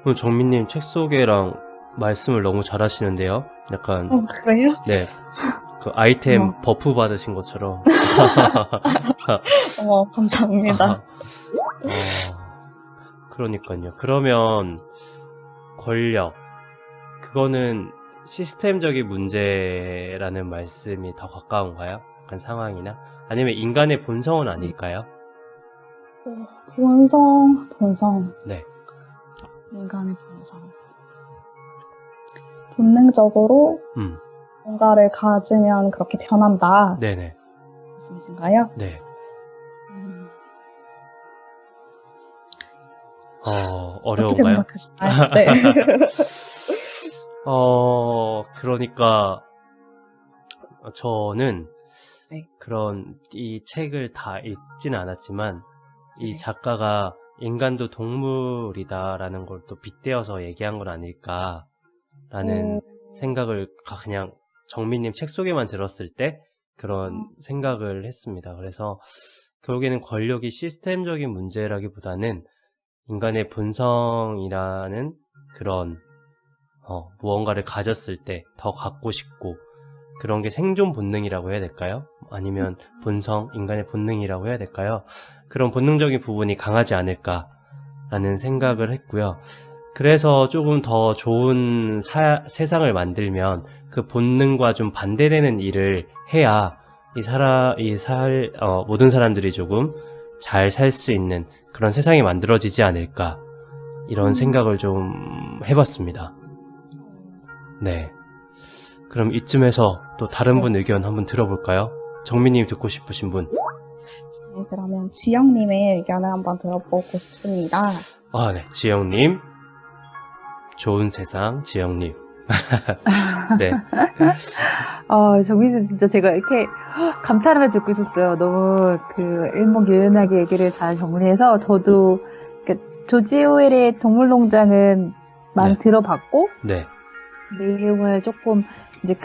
[SPEAKER 1] 오늘 정민님 책 소개랑 말씀을 너무 잘하시는데요. 약간
[SPEAKER 4] 그래요?
[SPEAKER 1] 네. 그 아이템 버프 받으신 것처럼.
[SPEAKER 4] 감사합니다.
[SPEAKER 1] 그러니까요. 그러면 권력 그거는 시스템적인 문제라는 말씀이 더 가까운가요? 약간 상황이나 아니면 인간의 본성은 아닐까요?
[SPEAKER 4] 본성.
[SPEAKER 1] 네.
[SPEAKER 4] 인간의 본성. 본능적으로 뭔가를 가지면 그렇게 변한다.
[SPEAKER 1] 네네.
[SPEAKER 4] 말씀이신가요?
[SPEAKER 1] 네.
[SPEAKER 4] 어떻게
[SPEAKER 1] 어려운가요?
[SPEAKER 4] 생각하시나요? 네.
[SPEAKER 1] 그러니까 저는
[SPEAKER 4] 네.
[SPEAKER 1] 그런 이 책을 다 읽지는 않았지만 이 작가가 인간도 동물이다라는 걸 또 빗대어서 얘기한 건 아닐까라는 생각을 그냥 정민님 책 소개만 들었을 때 그런 생각을 했습니다. 그래서 결국에는 권력이 시스템적인 문제라기보다는 인간의 본성이라는 그런 무언가를 가졌을 때 더 갖고 싶고 그런 게 생존 본능이라고 해야 될까요? 아니면 본성, 인간의 본능이라고 해야 될까요? 그런 본능적인 부분이 강하지 않을까라는 생각을 했고요. 그래서 조금 더 좋은 세상을 만들면 그 본능과 좀 반대되는 일을 해야 모든 사람들이 조금 잘 살 수 있는 그런 세상이 만들어지지 않을까 이런 생각을 좀 해봤습니다. 네. 그럼 이쯤에서 또 다른
[SPEAKER 4] 네.
[SPEAKER 1] 분 의견 한번 들어볼까요? 정민님 듣고 싶으신 분.
[SPEAKER 4] 네, 그러면 지영님의 의견을 한번 들어보고 싶습니다.
[SPEAKER 1] 아, 네. 지영님. 좋은 세상, 지영님. 네.
[SPEAKER 3] 정민님 진짜 제가 이렇게 감탄하며 듣고 있었어요. 너무 그 일목요연하게 얘기를 잘 정리해서 저도 조지 오웰의 동물농장은 많이
[SPEAKER 1] 네.
[SPEAKER 3] 들어봤고
[SPEAKER 1] 네.
[SPEAKER 3] 내용을 조금 이제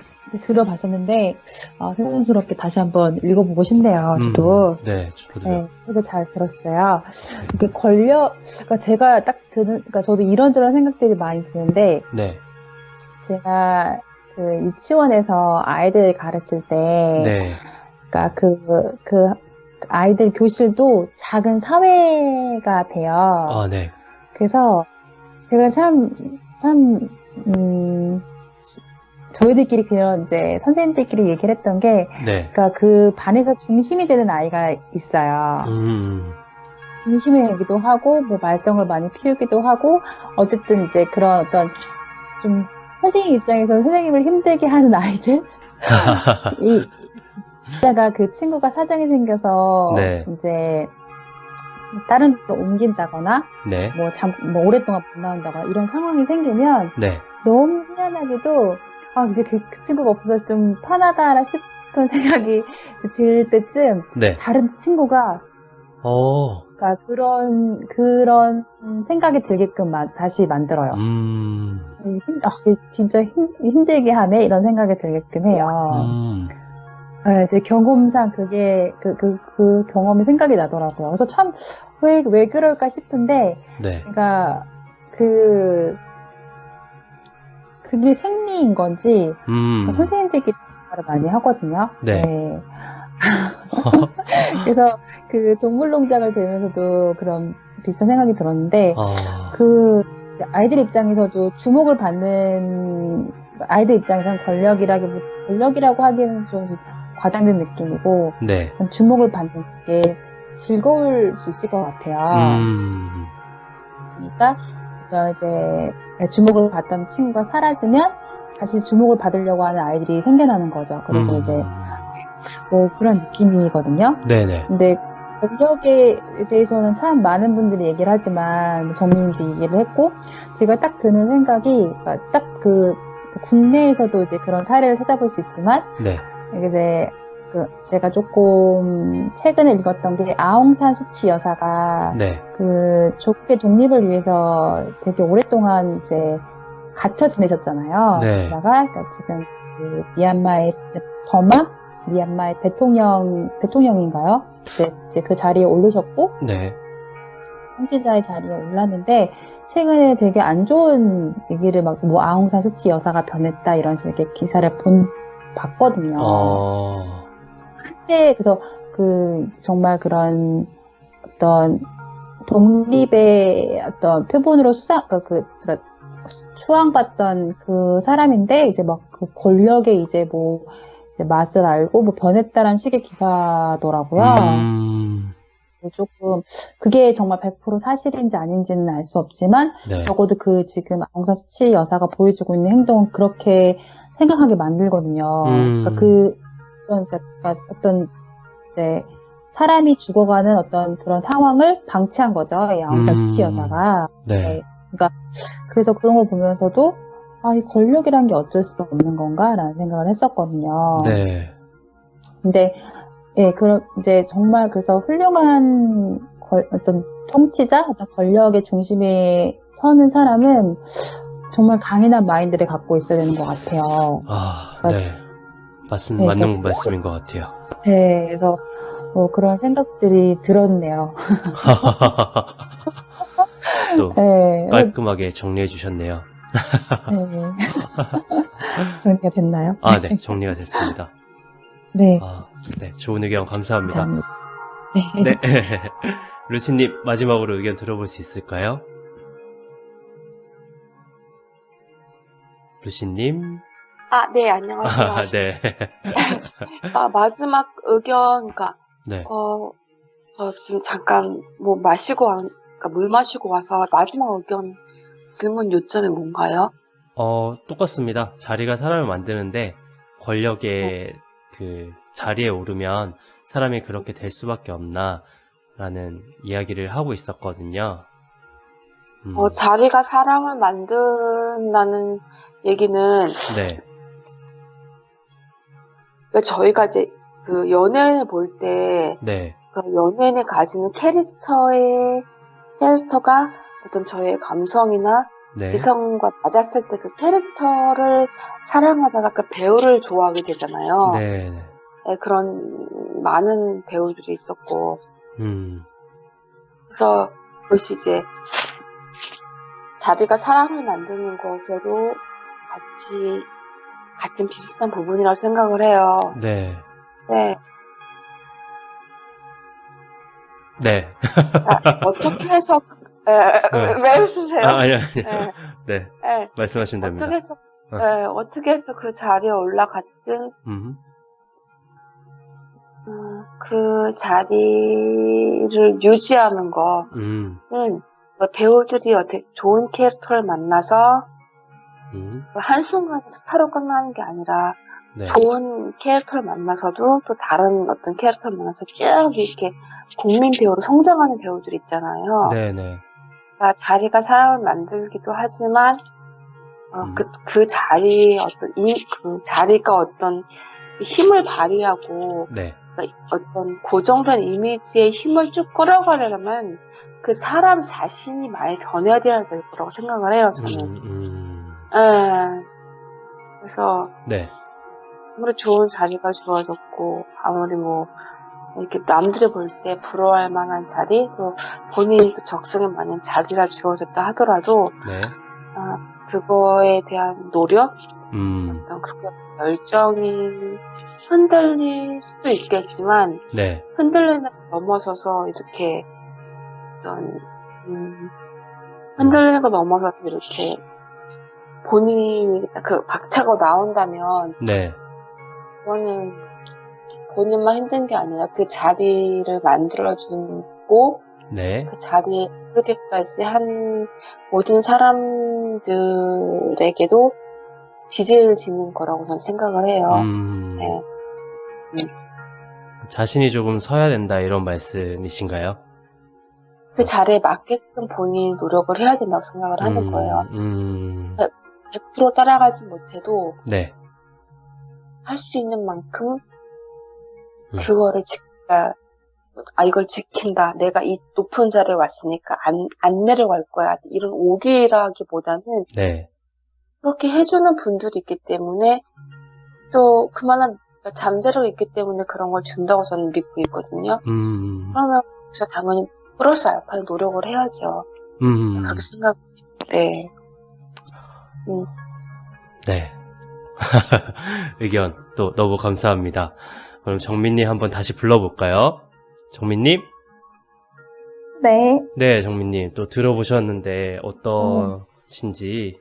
[SPEAKER 3] 들어봤었는데 새삼스럽게 다시 한번 읽어보고 싶네요. 저도.
[SPEAKER 1] 네, 저도요.
[SPEAKER 3] 네, 되게 잘 들었어요. 이게 그러니까 제가 딱 그러니까 저도 이런저런 생각들이 많이 드는데,
[SPEAKER 1] 네.
[SPEAKER 3] 제가 그 유치원에서 아이들 가르칠 때,
[SPEAKER 1] 네.
[SPEAKER 3] 그러니까 그 아이들 교실도 작은 사회가 돼요.
[SPEAKER 1] 아, 네.
[SPEAKER 3] 그래서 제가 저희들끼리 그런 이제 선생님들끼리 얘기를 했던 게,
[SPEAKER 1] 네.
[SPEAKER 3] 그러니까 그 반에서 중심이 되는 아이가 있어요. 중심이 되기도 하고, 뭐 말썽을 많이 피우기도 하고, 어쨌든 이제 그런 어떤 좀 선생님 입장에서 선생님을 힘들게 하는 아이들. 이따가 그 친구가 사정이 생겨서
[SPEAKER 1] 네.
[SPEAKER 3] 이제 다른 데로 옮긴다거나,
[SPEAKER 1] 네.
[SPEAKER 3] 뭐 오랫동안 못 나온다거나 이런 상황이 생기면
[SPEAKER 1] 네.
[SPEAKER 3] 너무 희한하게도 이제 그 친구가 없어서 좀 편하다 싶은 생각이 들 때쯤
[SPEAKER 1] 네.
[SPEAKER 3] 다른 친구가 그러니까 그런 생각이 들게끔 다시 만들어요. 진짜 힘들게 하네 이런 생각이 들게끔 해요. 네, 제 경험상 그게 그 경험이 생각이 나더라고요. 그래서 참 왜 그럴까 싶은데,
[SPEAKER 1] 네.
[SPEAKER 3] 그러니까 그게 생리인 건지 선생님들끼리 말을 많이 하거든요.
[SPEAKER 1] 네.
[SPEAKER 3] 네. 그래서 그 동물농장을 들으면서도 그런 비슷한 생각이 들었는데, 이제 아이들 입장에서도 주목을 받는 아이들 입장에서는 권력이라고 하기에는 좀 과장된 느낌이고,
[SPEAKER 1] 네.
[SPEAKER 3] 주목을 받는 게 즐거울 수 있을 것 같아요. 그러니까 이제 주목을 받던 친구가 사라지면 다시 주목을 받으려고 하는 아이들이 생겨나는 거죠. 그리고 이제 뭐 그런 느낌이거든요.
[SPEAKER 1] 네네.
[SPEAKER 3] 근데 권력에 대해서는 참 많은 분들이 얘기를 하지만 정민님도 얘기를 했고, 제가 딱 드는 생각이 딱 국내에서도 이제 그런 사례를 찾아볼 수 있지만,
[SPEAKER 1] 네.
[SPEAKER 3] 이제 제가 조금 최근에 읽었던 게 아웅산 수치 여사가
[SPEAKER 1] 네.
[SPEAKER 3] 조국의 독립을 위해서 되게 오랫동안 이제 갇혀 지내셨잖아요.
[SPEAKER 1] 네.
[SPEAKER 3] 그러다가 지금 미얀마의 대통령인가요? 이제 그 자리에 오르셨고,
[SPEAKER 1] 네.
[SPEAKER 3] 통치자의 자리에 올랐는데, 최근에 되게 안 좋은 얘기를 뭐 아웅산 수치 여사가 변했다 이런 식의 기사를 봤거든요. 한때 그래서 정말 그런 어떤 독립의 어떤 표본으로 수상받던 그 사람인데, 이제 그 권력에 이제 맛을 알고 변했다라는 식의 기사더라고요. 조금 그게 정말 100% 사실인지 아닌지는 알 수 없지만,
[SPEAKER 1] 네.
[SPEAKER 3] 적어도 지금 아웅산 수치 여사가 보여주고 있는 행동은 그렇게 생각하게 만들거든요. 그러니까 어떤 이제 사람이 죽어가는 어떤 그런 상황을 방치한 거죠, 이 아웅산 수치 여사가.
[SPEAKER 1] 네.
[SPEAKER 3] 그러니까 그래서 그런 걸 보면서도 이 권력이란 게 어쩔 수 없는 건가라는 생각을 했었거든요.
[SPEAKER 1] 네.
[SPEAKER 3] 근데 그럼 이제 정말 그래서 훌륭한 어떤 통치자, 어떤 권력의 중심에 서는 사람은 정말 강인한 마인드를 갖고 있어야 되는 것 같아요.
[SPEAKER 1] 네. 맞는 말씀인 것 같아요.
[SPEAKER 3] 네, 그래서 그런 생각들이 들었네요.
[SPEAKER 1] 또
[SPEAKER 3] 네.
[SPEAKER 1] 깔끔하게 정리해 주셨네요.
[SPEAKER 3] 네. 정리가 됐나요?
[SPEAKER 1] 네. 정리가 됐습니다.
[SPEAKER 3] 네.
[SPEAKER 1] 네. 좋은 의견 감사합니다.
[SPEAKER 3] 감사합니다.
[SPEAKER 1] 네. 루시님, 마지막으로 의견 들어볼 수 있을까요? 루시님.
[SPEAKER 5] 네, 안녕하세요.
[SPEAKER 1] 네.
[SPEAKER 5] 마지막 의견,
[SPEAKER 1] 네.
[SPEAKER 5] 저 지금 잠깐 물 마시고 와서 마지막 의견 질문 요점이 뭔가요?
[SPEAKER 1] 똑같습니다. 자리가 사람을 만드는데 권력의 그 자리에 오르면 사람이 그렇게 될 수밖에 없나라는 이야기를 하고 있었거든요.
[SPEAKER 5] 자리가 사람을 만든다는 얘기는
[SPEAKER 1] 네,
[SPEAKER 5] 왜 저희가 이제 그 연예인을 볼 때
[SPEAKER 1] 네,
[SPEAKER 5] 그 연예인이 가지는 캐릭터가 어떤 저의 감성이나
[SPEAKER 1] 네,
[SPEAKER 5] 지성과 맞았을 때 그 캐릭터를 사랑하다가 그 배우를 좋아하게 되잖아요.
[SPEAKER 1] 네, 네.
[SPEAKER 5] 네, 그런 많은 배우들이 있었고,
[SPEAKER 1] 음,
[SPEAKER 5] 그래서 그것이 이제 자리가 사람을 만드는 것에도 같은 비슷한 부분이라고 생각을 해요.
[SPEAKER 1] 네,
[SPEAKER 5] 네.
[SPEAKER 1] 네.
[SPEAKER 5] 그러니까 어떻게 해서, 왜 웃으세요?
[SPEAKER 1] 아니요.
[SPEAKER 5] 네.
[SPEAKER 1] 네,
[SPEAKER 5] 네.
[SPEAKER 1] 말씀하시면 됩니다.
[SPEAKER 5] 어떻게 해서 그 자리에 올라갔든, 그 자리를 유지하는 거는 배우들이 어떻게 좋은 캐릭터를 만나서 한순간에 스타로 끝나는 게 아니라
[SPEAKER 1] 네,
[SPEAKER 5] 좋은 캐릭터를 만나서도 또 다른 어떤 캐릭터를 만나서 쭉 이렇게 국민 배우로 성장하는 배우들 있잖아요.
[SPEAKER 1] 네, 네,
[SPEAKER 5] 그러니까 자리가 사람을 만들기도 하지만 그 자리가 어떤 힘을 발휘하고
[SPEAKER 1] 네,
[SPEAKER 5] 어떤 고정된 이미지의 힘을 쭉 끌어가려면 그 사람 자신이 많이 변해야 될 거라고 생각을 해요, 저는. 그래서
[SPEAKER 1] 네,
[SPEAKER 5] 아무리 좋은 자리가 주어졌고 아무리 뭐 이렇게 남들이 볼 때 부러워할 만한 자리, 또 본인이 또 적성에 맞는 자리가 주어졌다 하더라도
[SPEAKER 1] 네,
[SPEAKER 5] 그거에 대한 노력, 어떤 그런 열정이 흔들릴 수도 있겠지만
[SPEAKER 1] 네,
[SPEAKER 5] 흔들리는 걸 넘어서서 이렇게 어떤 흔들리는 걸 넘어서서 이렇게 본인이 그 박차고 나온다면
[SPEAKER 1] 네,
[SPEAKER 5] 그거는 본인만 힘든 게 아니라 그 자리를 만들어주고
[SPEAKER 1] 네,
[SPEAKER 5] 그 자리에 이르기까지 한 모든 사람들에게도 빚을 짓는 거라고 저는 생각을 해요. 네.
[SPEAKER 1] 자신이 조금 서야 된다 이런 말씀이신가요?
[SPEAKER 5] 그 자리에 맞게끔 본인이 노력을 해야 된다고 생각을 하는 거예요. 100% 따라가지 못해도
[SPEAKER 1] 네,
[SPEAKER 5] 할 수 있는 만큼 그거를 이걸 지킨다. 내가 이 높은 자리에 왔으니까 안 내려갈 거야. 이런 오기라기보다는
[SPEAKER 1] 네,
[SPEAKER 5] 그렇게 해주는 분들이 있기 때문에 또 그만한 잠재력이 있기 때문에 그런 걸 준다고 저는 믿고 있거든요. 그러면 저 당연히 플러스 알파의 노력을 해야죠. 그렇게 네.
[SPEAKER 1] 네. 의견 또 너무 감사합니다. 그럼 정민님 한번 다시 불러볼까요? 정민님?
[SPEAKER 4] 네.
[SPEAKER 1] 네, 정민님 또 들어보셨는데 어떠신지?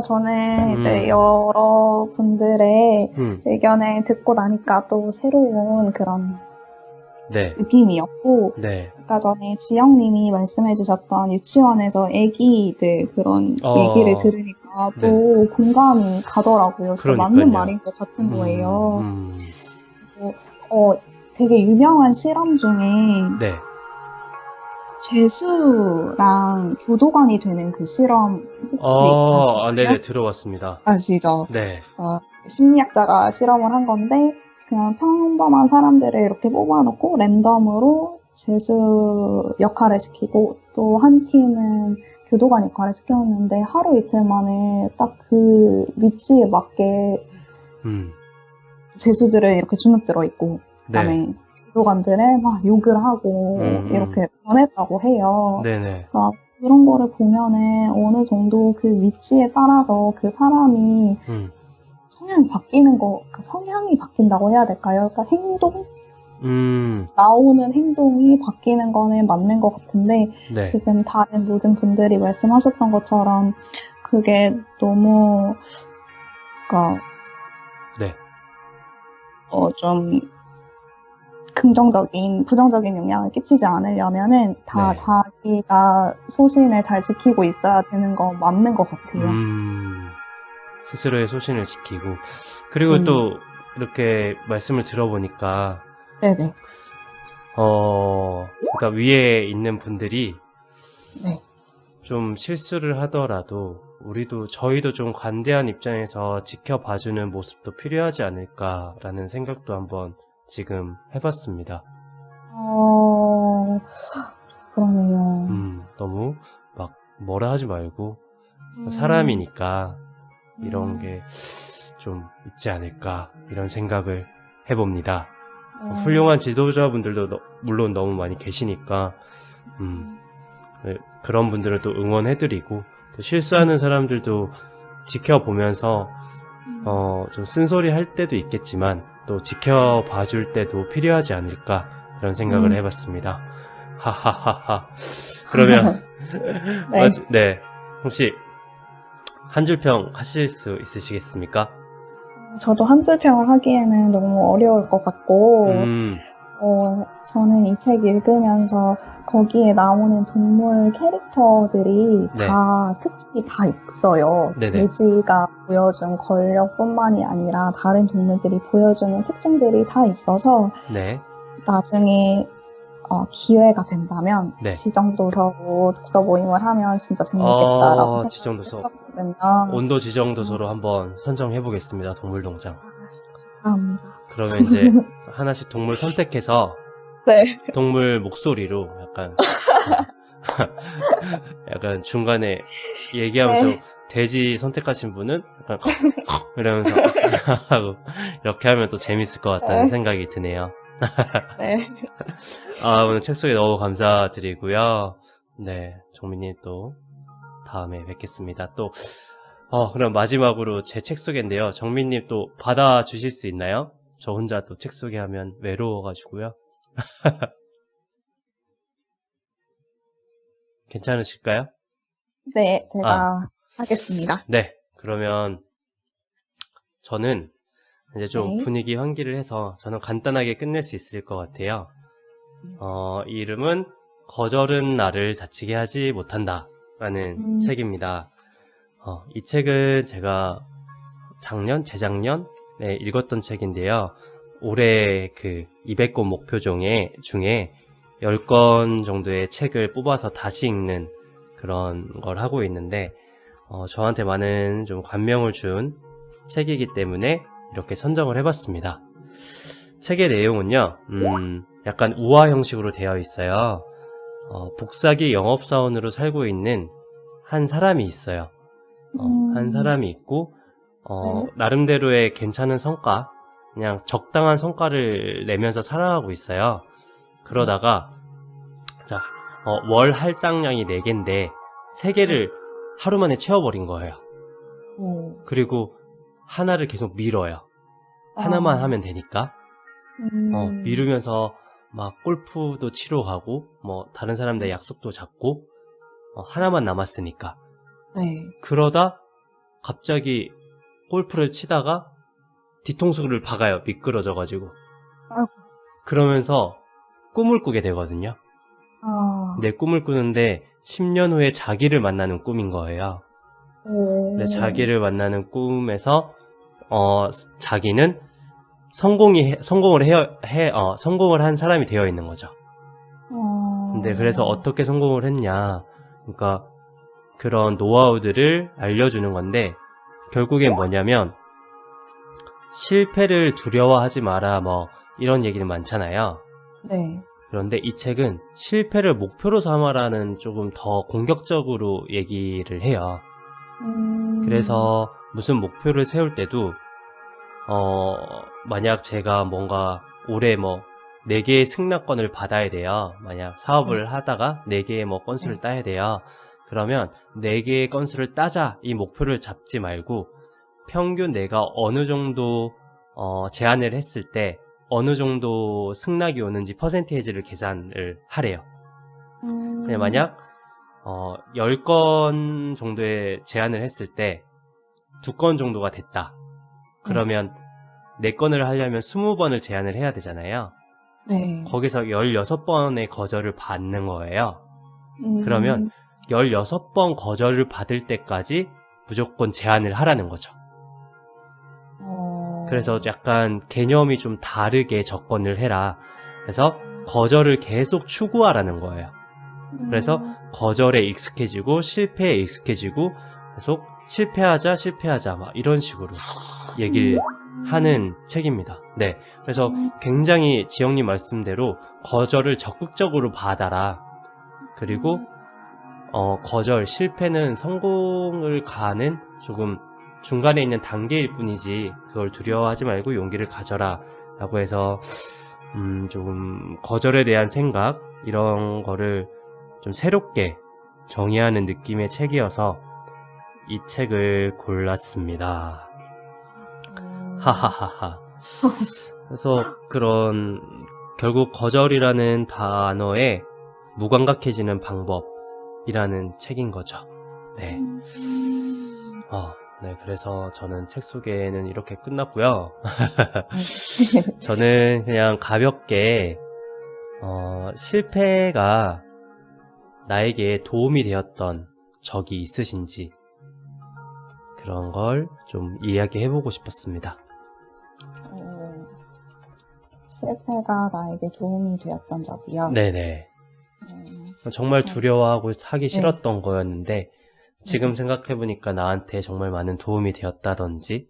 [SPEAKER 4] 저는 이제 여러 분들의 의견을 듣고 나니까 또 새로운 그런
[SPEAKER 1] 네,
[SPEAKER 4] 느낌이었고,
[SPEAKER 1] 네,
[SPEAKER 4] 아까 전에 지영님이 말씀해주셨던 유치원에서 애기들 그런 얘기를 들으니까 또 공감이 가더라고요. 진짜 맞는
[SPEAKER 1] 그러니까요.
[SPEAKER 4] 말인 것 같은 거예요. 되게 유명한 실험 중에
[SPEAKER 1] 네,
[SPEAKER 4] 죄수랑 교도관이 되는 그 실험 혹시 아시나요?
[SPEAKER 1] 네네, 들어봤습니다.
[SPEAKER 4] 아시죠?
[SPEAKER 1] 네,
[SPEAKER 4] 심리학자가 실험을 한 건데 그냥 평범한 사람들을 이렇게 뽑아놓고 랜덤으로 죄수 역할을 시키고 또 한 팀은 교도관 역할을 시켰는데 하루 이틀 만에 딱 그 위치에 맞게 죄수들을 이렇게 주눅 들어 있고 그다음에 교도관들을 막 욕을 하고 이렇게 변했다고 해요.
[SPEAKER 1] 네네.
[SPEAKER 4] 그러니까 그런 거를 보면은 어느 정도 그 위치에 따라서 그 사람이 성향이 바뀌는 성향이 바뀐다고 해야 될까요? 그러니까 행동? 나오는 행동이 바뀌는 거는 맞는 것 같은데,
[SPEAKER 1] 네.
[SPEAKER 4] 지금 다른 모든 분들이 말씀하셨던 것처럼, 그게 너무,
[SPEAKER 1] 네.
[SPEAKER 4] 좀, 부정적인 영향을 끼치지 않으려면은 다
[SPEAKER 1] 네.
[SPEAKER 4] 자기가 소신을 잘 지키고 있어야 되는 거 맞는 것 같아요.
[SPEAKER 1] 스스로의 소신을 지키고, 그리고
[SPEAKER 4] 네.
[SPEAKER 1] 또 이렇게 말씀을 들어보니까,
[SPEAKER 4] 네네.
[SPEAKER 1] 그러니까 위에 있는 분들이
[SPEAKER 4] 네.
[SPEAKER 1] 좀 실수를 하더라도 저희도 좀 관대한 입장에서 지켜봐주는 모습도 필요하지 않을까라는 생각도 한번 지금 해봤습니다.
[SPEAKER 4] 그러네요.
[SPEAKER 1] 너무 막 뭐라 하지 말고 사람이니까 이런 게 좀 있지 않을까 이런 생각을 해봅니다. 훌륭한 지도자분들도 물론 너무 많이 계시니까 네, 그런 분들을 또 응원해드리고 또 실수하는 사람들도 지켜보면서 좀 쓴소리 할 때도 있겠지만 또 지켜봐 줄 때도 필요하지 않을까 이런 생각을 해봤습니다. 하하하하. 그러면
[SPEAKER 4] 네.
[SPEAKER 1] 네, 혹시 한 줄 평 하실 수 있으시겠습니까?
[SPEAKER 4] 저도 한 줄 평을 하기에는 너무 어려울 것 같고, 저는 이 책 읽으면서 거기에 나오는 동물 캐릭터들이
[SPEAKER 1] 네.
[SPEAKER 4] 다 특징이 다 있어요.
[SPEAKER 1] 네네.
[SPEAKER 4] 돼지가 보여준 권력뿐만이 아니라 다른 동물들이 보여주는 특징들이 다 있어서
[SPEAKER 1] 네.
[SPEAKER 4] 나중에 기회가 된다면
[SPEAKER 1] 네.
[SPEAKER 4] 지정도서로 독서 모임을 하면 진짜 재밌겠다라고
[SPEAKER 1] 지정도서.
[SPEAKER 4] 생각했거든요.
[SPEAKER 1] 온도 지정도서로 한번 선정해 보겠습니다. 동물농장.
[SPEAKER 4] 감사합니다.
[SPEAKER 1] 그러면 이제 하나씩 동물 선택해서
[SPEAKER 4] 네.
[SPEAKER 1] 동물 목소리로 약간 중간에 얘기하면서
[SPEAKER 4] 네.
[SPEAKER 1] 돼지 선택하신 분은 약간 이러면서 하고 이렇게 하면 또 재밌을 것 같다는
[SPEAKER 4] 네.
[SPEAKER 1] 생각이 드네요.
[SPEAKER 4] 네.
[SPEAKER 1] 오늘 책 소개 너무 감사드리고요. 네, 정민님 또 다음에 뵙겠습니다. 또 그럼 마지막으로 제 책 소개인데요. 정민님 또 받아주실 수 있나요? 저 혼자 또 책 소개하면 외로워가지고요. 괜찮으실까요?
[SPEAKER 4] 네, 제가 하겠습니다.
[SPEAKER 1] 네, 그러면 저는 이제 좀
[SPEAKER 4] 네.
[SPEAKER 1] 분위기 환기를 해서 저는 간단하게 끝낼 수 있을 것 같아요. 이 이름은 거절은 나를 다치게 하지 못한다 라는 책입니다. 이 책은 제가 재작년에 읽었던 책인데요. 올해 그 200권 목표 중에 10권 정도의 책을 뽑아서 다시 읽는 그런 걸 하고 있는데, 저한테 많은 좀 감명을 준 책이기 때문에 이렇게 선정을 해봤습니다. 책의 내용은요, 약간 우화 형식으로 되어 있어요. 복사기 영업사원으로 살고 있는 한 사람이 있어요. 한 사람이 있고, 나름대로의 괜찮은 성과, 그냥 적당한 성과를 내면서 살아가고 있어요. 그러다가, 월 할당량이 4개인데, 3개를 하루 만에 채워버린 거예요. 그리고 하나를 계속 미뤄요. 하나만 하면 되니까. 미루면서 막 골프도 치러 가고, 뭐, 다른 사람들 약속도 잡고, 하나만 남았으니까.
[SPEAKER 4] 네.
[SPEAKER 1] 그러다 갑자기 골프를 치다가 뒤통수를 박아요. 미끄러져가지고.
[SPEAKER 4] 아이고.
[SPEAKER 1] 그러면서 꿈을 꾸게 되거든요. 내 꿈을 꾸는데 10년 후에 자기를 만나는 꿈인 거예요. 근데 자기를 만나는 꿈에서 자기는 성공을 한 사람이 되어 있는 거죠. 근데 그래서 어떻게 성공을 했냐? 그러니까 그런 노하우들을 알려주는 건데, 결국엔 뭐냐면 실패를 두려워하지 마라, 뭐 이런 얘기는 많잖아요.
[SPEAKER 4] 네.
[SPEAKER 1] 그런데 이 책은 실패를 목표로 삼아라는 조금 더 공격적으로 얘기를 해요. 그래서 무슨 목표를 세울 때도 만약 제가 뭔가 올해 뭐 4개의 승낙권을 받아야 돼요. 만약 사업을 하다가 4개의 뭐 건수를 따야 돼요. 그러면 4개의 건수를 따자, 이 목표를 잡지 말고 평균 내가 어느 정도 제안을 했을 때 어느 정도 승낙이 오는지 퍼센테이지를 계산을 하래요. 그냥 만약 10건 정도의 제안을 했을 때 2건 정도가 됐다. 그러면 4건을 하려면 20번을 제안을 해야 되잖아요.
[SPEAKER 4] 네.
[SPEAKER 1] 거기서 16번의 거절을 받는 거예요. 그러면 16번 거절을 받을 때까지 무조건 제안을 하라는 거죠. 그래서 약간 개념이 좀 다르게 접근을 해라. 그래서 거절을 계속 추구하라는 거예요. 그래서 거절에 익숙해지고 실패에 익숙해지고 계속 실패하자 막 이런 식으로 얘기를 하는 책입니다. 네. 그래서 굉장히 지영님 말씀대로 거절을 적극적으로 받아라. 그리고 거절, 실패는 성공을 가는 조금 중간에 있는 단계일 뿐이지 그걸 두려워하지 말고 용기를 가져라 라고 해서 조금 거절에 대한 생각 이런 거를 좀 새롭게 정의하는 느낌의 책이어서 이 책을 골랐습니다. 하하하하. 그래서 그런 결국 거절이라는 단어에 무감각해지는 방법이라는 책인 거죠. 네. 네, 그래서 저는 책 소개는 이렇게 끝났고요. 저는 그냥 가볍게 실패가 나에게 도움이 되었던 적이 있으신지 그런 걸 좀 이야기해보고 싶었습니다.
[SPEAKER 4] 실패가 나에게 도움이 되었던 적이요?
[SPEAKER 1] 네네. 정말 두려워하고 하기 싫었던 거였는데 지금 생각해보니까 나한테 정말 많은 도움이 되었다든지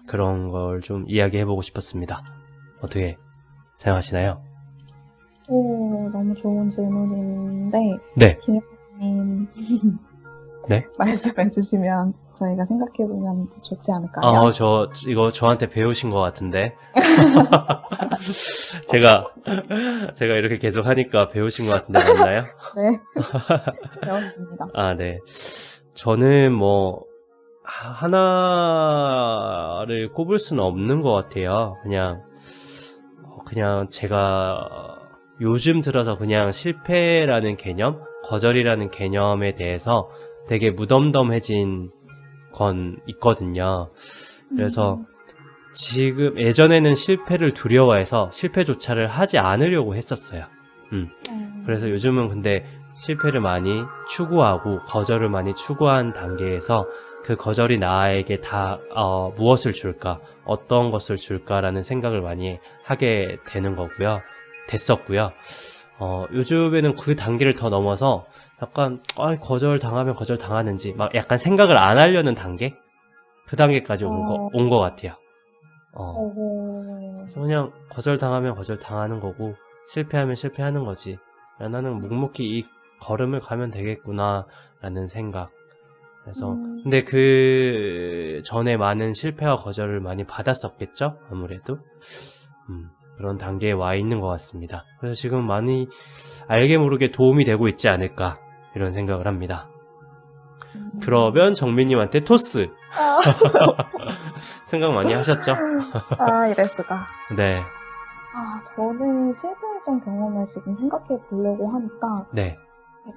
[SPEAKER 1] 그런 걸 좀 이야기해보고 싶었습니다. 어떻게 생각하시나요?
[SPEAKER 4] 너무 좋은 질문인데
[SPEAKER 1] 네.
[SPEAKER 4] 김영님
[SPEAKER 1] 네?
[SPEAKER 4] 말씀해주시면 저희가 생각해보면 더 좋지 않을까요?
[SPEAKER 1] 이거 저한테 배우신 것 같은데. 제가 이렇게 계속 하니까 배우신 것 같은데 맞나요?
[SPEAKER 4] 네. 배웠습니다.
[SPEAKER 1] 네. 저는 하나를 꼽을 수는 없는 것 같아요. 그냥 제가 요즘 들어서 그냥 실패라는 개념, 거절이라는 개념에 대해서 되게 무덤덤해진 건 있거든요. 그래서 지금 예전에는 실패를 두려워해서 실패조차를 하지 않으려고 했었어요. 그래서 요즘은 근데 실패를 많이 추구하고 거절을 많이 추구한 단계에서 그 거절이 나에게 다 무엇을 줄까, 어떤 것을 줄까라는 생각을 많이 하게 되는 거고요. 됐었고요. 요즘에는 그 단계를 더 넘어서 약간 거절 당하면 거절 당하는지 막 약간 생각을 안 하려는 단계? 그 단계까지 온 것 같아요. 그래서 그냥 거절 당하면 거절 당하는 거고 실패하면 실패하는 거지. 나는 묵묵히 이 걸음을 가면 되겠구나 라는 생각. 그래서 근데 그 전에 많은 실패와 거절을 많이 받았었겠죠? 아무래도 그런 단계에 와 있는 것 같습니다. 그래서 지금 많이 알게 모르게 도움이 되고 있지 않을까 이런 생각을 합니다. 그러면 정민님한테 토스 생각 많이 하셨죠?
[SPEAKER 4] 이럴 수가.
[SPEAKER 1] 네.
[SPEAKER 4] 저는 실패했던 경험을 지금 생각해 보려고 하니까
[SPEAKER 1] 네.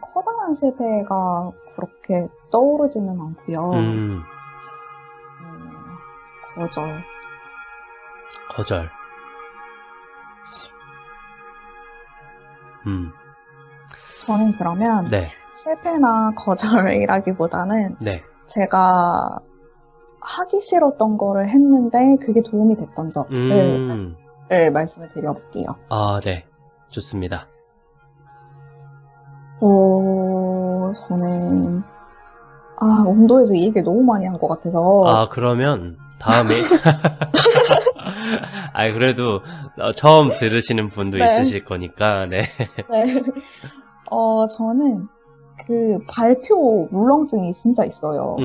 [SPEAKER 4] 커다란 실패가 그렇게 떠오르지는 않고요.
[SPEAKER 1] 거절.
[SPEAKER 4] 저는 그러면
[SPEAKER 1] 네.
[SPEAKER 4] 실패나 거절이라기보다는
[SPEAKER 1] 네.
[SPEAKER 4] 제가 하기 싫었던 거를 했는데 그게 도움이 됐던 점을 말씀을 드려볼게요.
[SPEAKER 1] 네. 좋습니다.
[SPEAKER 4] 저는 온도에서 이 얘기를 너무 많이 한 것 같아서
[SPEAKER 1] 그러면 다음에 그래도 처음 들으시는 분도
[SPEAKER 4] 네.
[SPEAKER 1] 있으실 거니까 네.
[SPEAKER 4] 네. 저는 그 발표 울렁증이 진짜 있어요.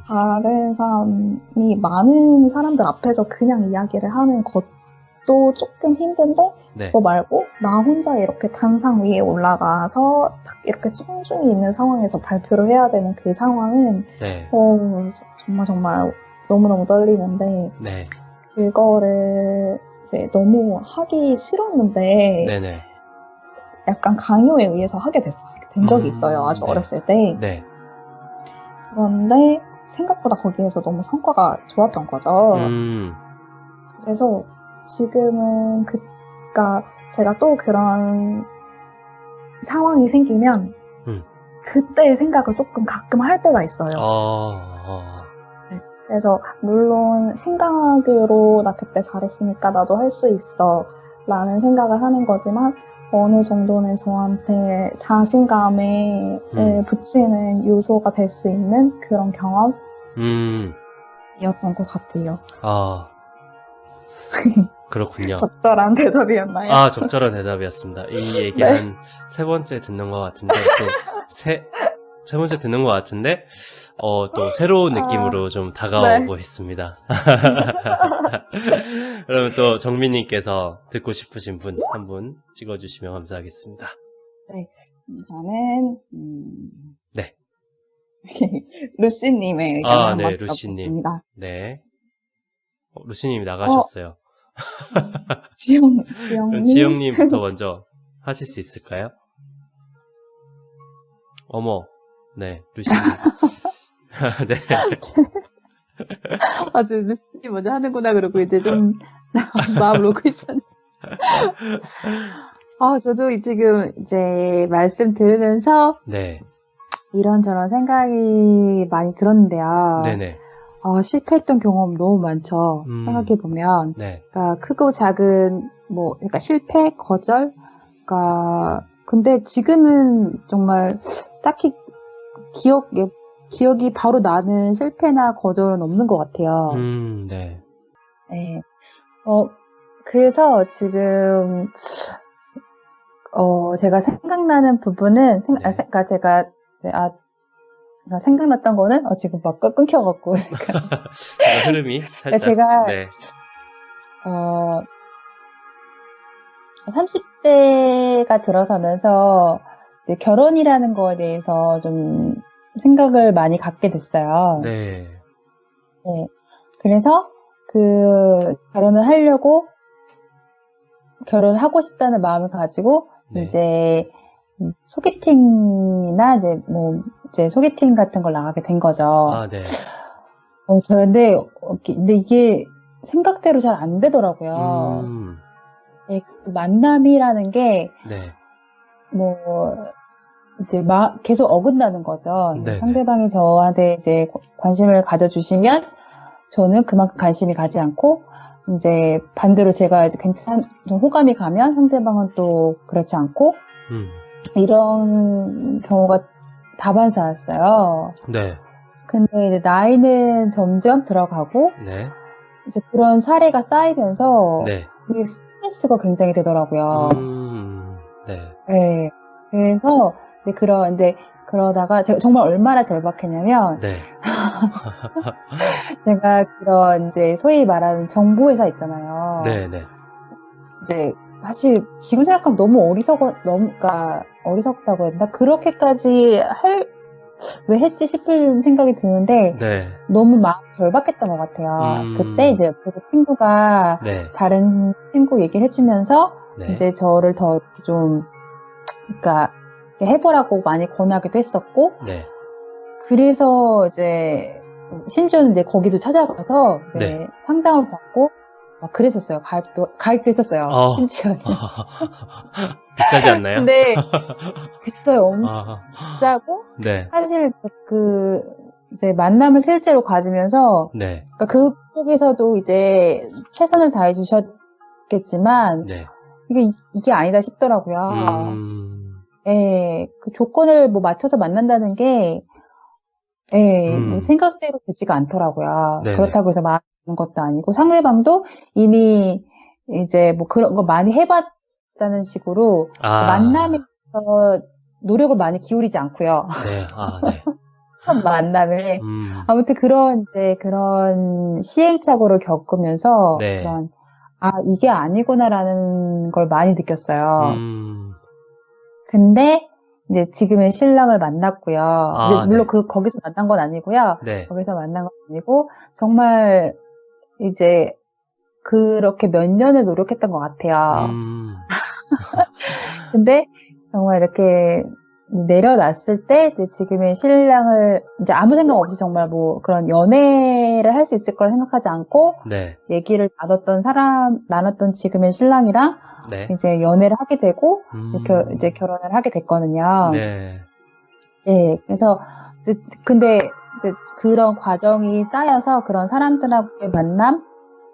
[SPEAKER 4] 다른 사람이 많은 사람들 앞에서 그냥 이야기를 하는 것도 조금 힘든데
[SPEAKER 1] 네.
[SPEAKER 4] 그거 말고 나 혼자 이렇게 단상 위에 올라가서 딱 이렇게 청중이 있는 상황에서 발표를 해야 되는 그 상황은
[SPEAKER 1] 네.
[SPEAKER 4] 정말 너무너무 떨리는데
[SPEAKER 1] 네.
[SPEAKER 4] 그거를 이제 너무 하기 싫었는데
[SPEAKER 1] 네네.
[SPEAKER 4] 약간 강요에 의해서 하게 된 적이 있어요. 아주
[SPEAKER 1] 네.
[SPEAKER 4] 어렸을 때.
[SPEAKER 1] 네.
[SPEAKER 4] 그런데 생각보다 거기에서 너무 성과가 좋았던 거죠.
[SPEAKER 1] 음.
[SPEAKER 4] 그래서 지금은 그니까 제가 또 그런 상황이 생기면 그때의 생각을 조금 가끔 할 때가 있어요. 네. 그래서 물론 생각으로 나 그때 잘했으니까 나도 할 수 있어 라는 생각을 하는 거지만 어느 정도는 저한테 자신감에 붙이는 요소가 될 수 있는 그런 경험이었던 것 같아요.
[SPEAKER 1] 그렇군요.
[SPEAKER 4] 적절한 대답이었나요?
[SPEAKER 1] 적절한 대답이었습니다. 이 얘기
[SPEAKER 4] 네.
[SPEAKER 1] 한 세 번째 듣는 것 같은데, 세 번째 듣는 것 같은데, 또 새로운 느낌으로 좀 다가오고 있습니다. 그러면 또 정민님께서 듣고 싶으신 분 한 분 찍어주시면 감사하겠습니다.
[SPEAKER 4] 네. 저는,
[SPEAKER 1] 네.
[SPEAKER 4] 루시님의 의견을 한번
[SPEAKER 1] 네, 루시님.
[SPEAKER 4] 들어보겠습니다.
[SPEAKER 1] 네. 루시님이 나가셨어요.
[SPEAKER 4] 지영님.
[SPEAKER 1] 지영님부터 먼저 하실 수 있을까요? 어머, 네, 루시님. 네.
[SPEAKER 3] 지금 루시님 먼저 하는구나 그러고 이제 좀 마음을 놓고 있었는데. 저도 지금 이제 말씀 들으면서
[SPEAKER 1] 네.
[SPEAKER 3] 이런저런 생각이 많이 들었는데요.
[SPEAKER 1] 네네.
[SPEAKER 3] 실패했던 경험 너무 많죠. 생각해보면.
[SPEAKER 1] 네.
[SPEAKER 3] 그러니까 크고 작은, 그러니까 실패, 거절, 근데 지금은 정말 딱히 기억이 바로 나는 실패나 거절은 없는 것 같아요.
[SPEAKER 1] 네.
[SPEAKER 3] 네. 그래서 지금, 제가 생각나는 부분은, 그러니까 제가 이제, 생각났던 거는, 지금 막 끊겨갖고.
[SPEAKER 1] 흐름이 살짝.
[SPEAKER 3] 제가,
[SPEAKER 1] 네.
[SPEAKER 3] 30대가 들어서면서 이제 결혼이라는 거에 대해서 좀 생각을 많이 갖게 됐어요.
[SPEAKER 1] 네.
[SPEAKER 3] 네. 그래서 결혼을 하려고 결혼을 하고 싶다는 마음을 가지고 이제 소개팅이나 이제 소개팅 같은 걸 나가게 된 거죠.
[SPEAKER 1] 네.
[SPEAKER 3] 근데 이게 생각대로 잘 안 되더라고요. 예, 만남이라는 게, 이제 계속 어긋나는 거죠. 상대방이 저한테 이제 관심을 가져주시면, 저는 그만큼 관심이 가지 않고, 이제 반대로 제가 이제 좀 호감이 가면 상대방은 또 그렇지 않고, 이런 경우가 다반사였어요.
[SPEAKER 1] 네.
[SPEAKER 3] 근데 이제 나이는 점점 들어가고, 이제 그런 사례가 쌓이면서, 되게 스트레스가 굉장히 되더라고요. 네. 그래서, 그러다가 제가 정말 얼마나 절박했냐면, 제가 그런 이제 소위 말하는 정보회사 있잖아요. 이제 사실 지금 생각하면 너무 어리석다고 했나? 그렇게까지 왜 했지 싶은 생각이 드는데, 너무 마음 절박했던 것 같아요. 그때 이제 옆에서 친구가 다른 친구 얘기를 해주면서, 이제 저를 더 이렇게 좀, 그러니까, 해보라고 많이 권하기도 했었고, 그래서 이제, 심지어는 이제 거기도 찾아가서, 상담을 받고, 막 그랬었어요. 가입도 했었어요. 심지어.
[SPEAKER 1] 비싸지 않나요?
[SPEAKER 3] 근데, 비싸요. 비싸고, 사실 이제 만남을 실제로 가지면서, 그러니까 그쪽에서도 이제 최선을 다해 주셨겠지만, 이게 아니다 싶더라고요. 그 조건을 맞춰서 만난다는 게, 생각대로 되지가 않더라고요. 그렇다고 해서 많은 것도 아니고, 상대방도 이미 이제 그런 거 많이 해봤다는 식으로, 만남에서 노력을 많이 기울이지 않고요. 첫 만남에. 아무튼 그런 시행착오를 겪으면서, 이게 아니구나라는 걸 많이 느꼈어요. 근데, 이제 지금은 신랑을 만났고요. 물론 거기서 만난 건 아니고요. 거기서 만난 건 아니고, 정말 이제 그렇게 몇 년을 노력했던 것 같아요. 근데 정말 이렇게 내려놨을 때 이제 지금의 신랑을 이제 아무 생각 없이 정말 뭐 그런 연애를 할 수 있을 걸 생각하지 않고
[SPEAKER 1] 네.
[SPEAKER 3] 얘기를 나눴던 지금의 신랑이랑
[SPEAKER 1] 네.
[SPEAKER 3] 이제 연애를 하게 되고 이제 결혼을 하게 됐거든요.
[SPEAKER 1] 네.
[SPEAKER 3] 네, 그래서 근데 이제 그런 과정이 쌓여서 그런 사람들하고의 만남,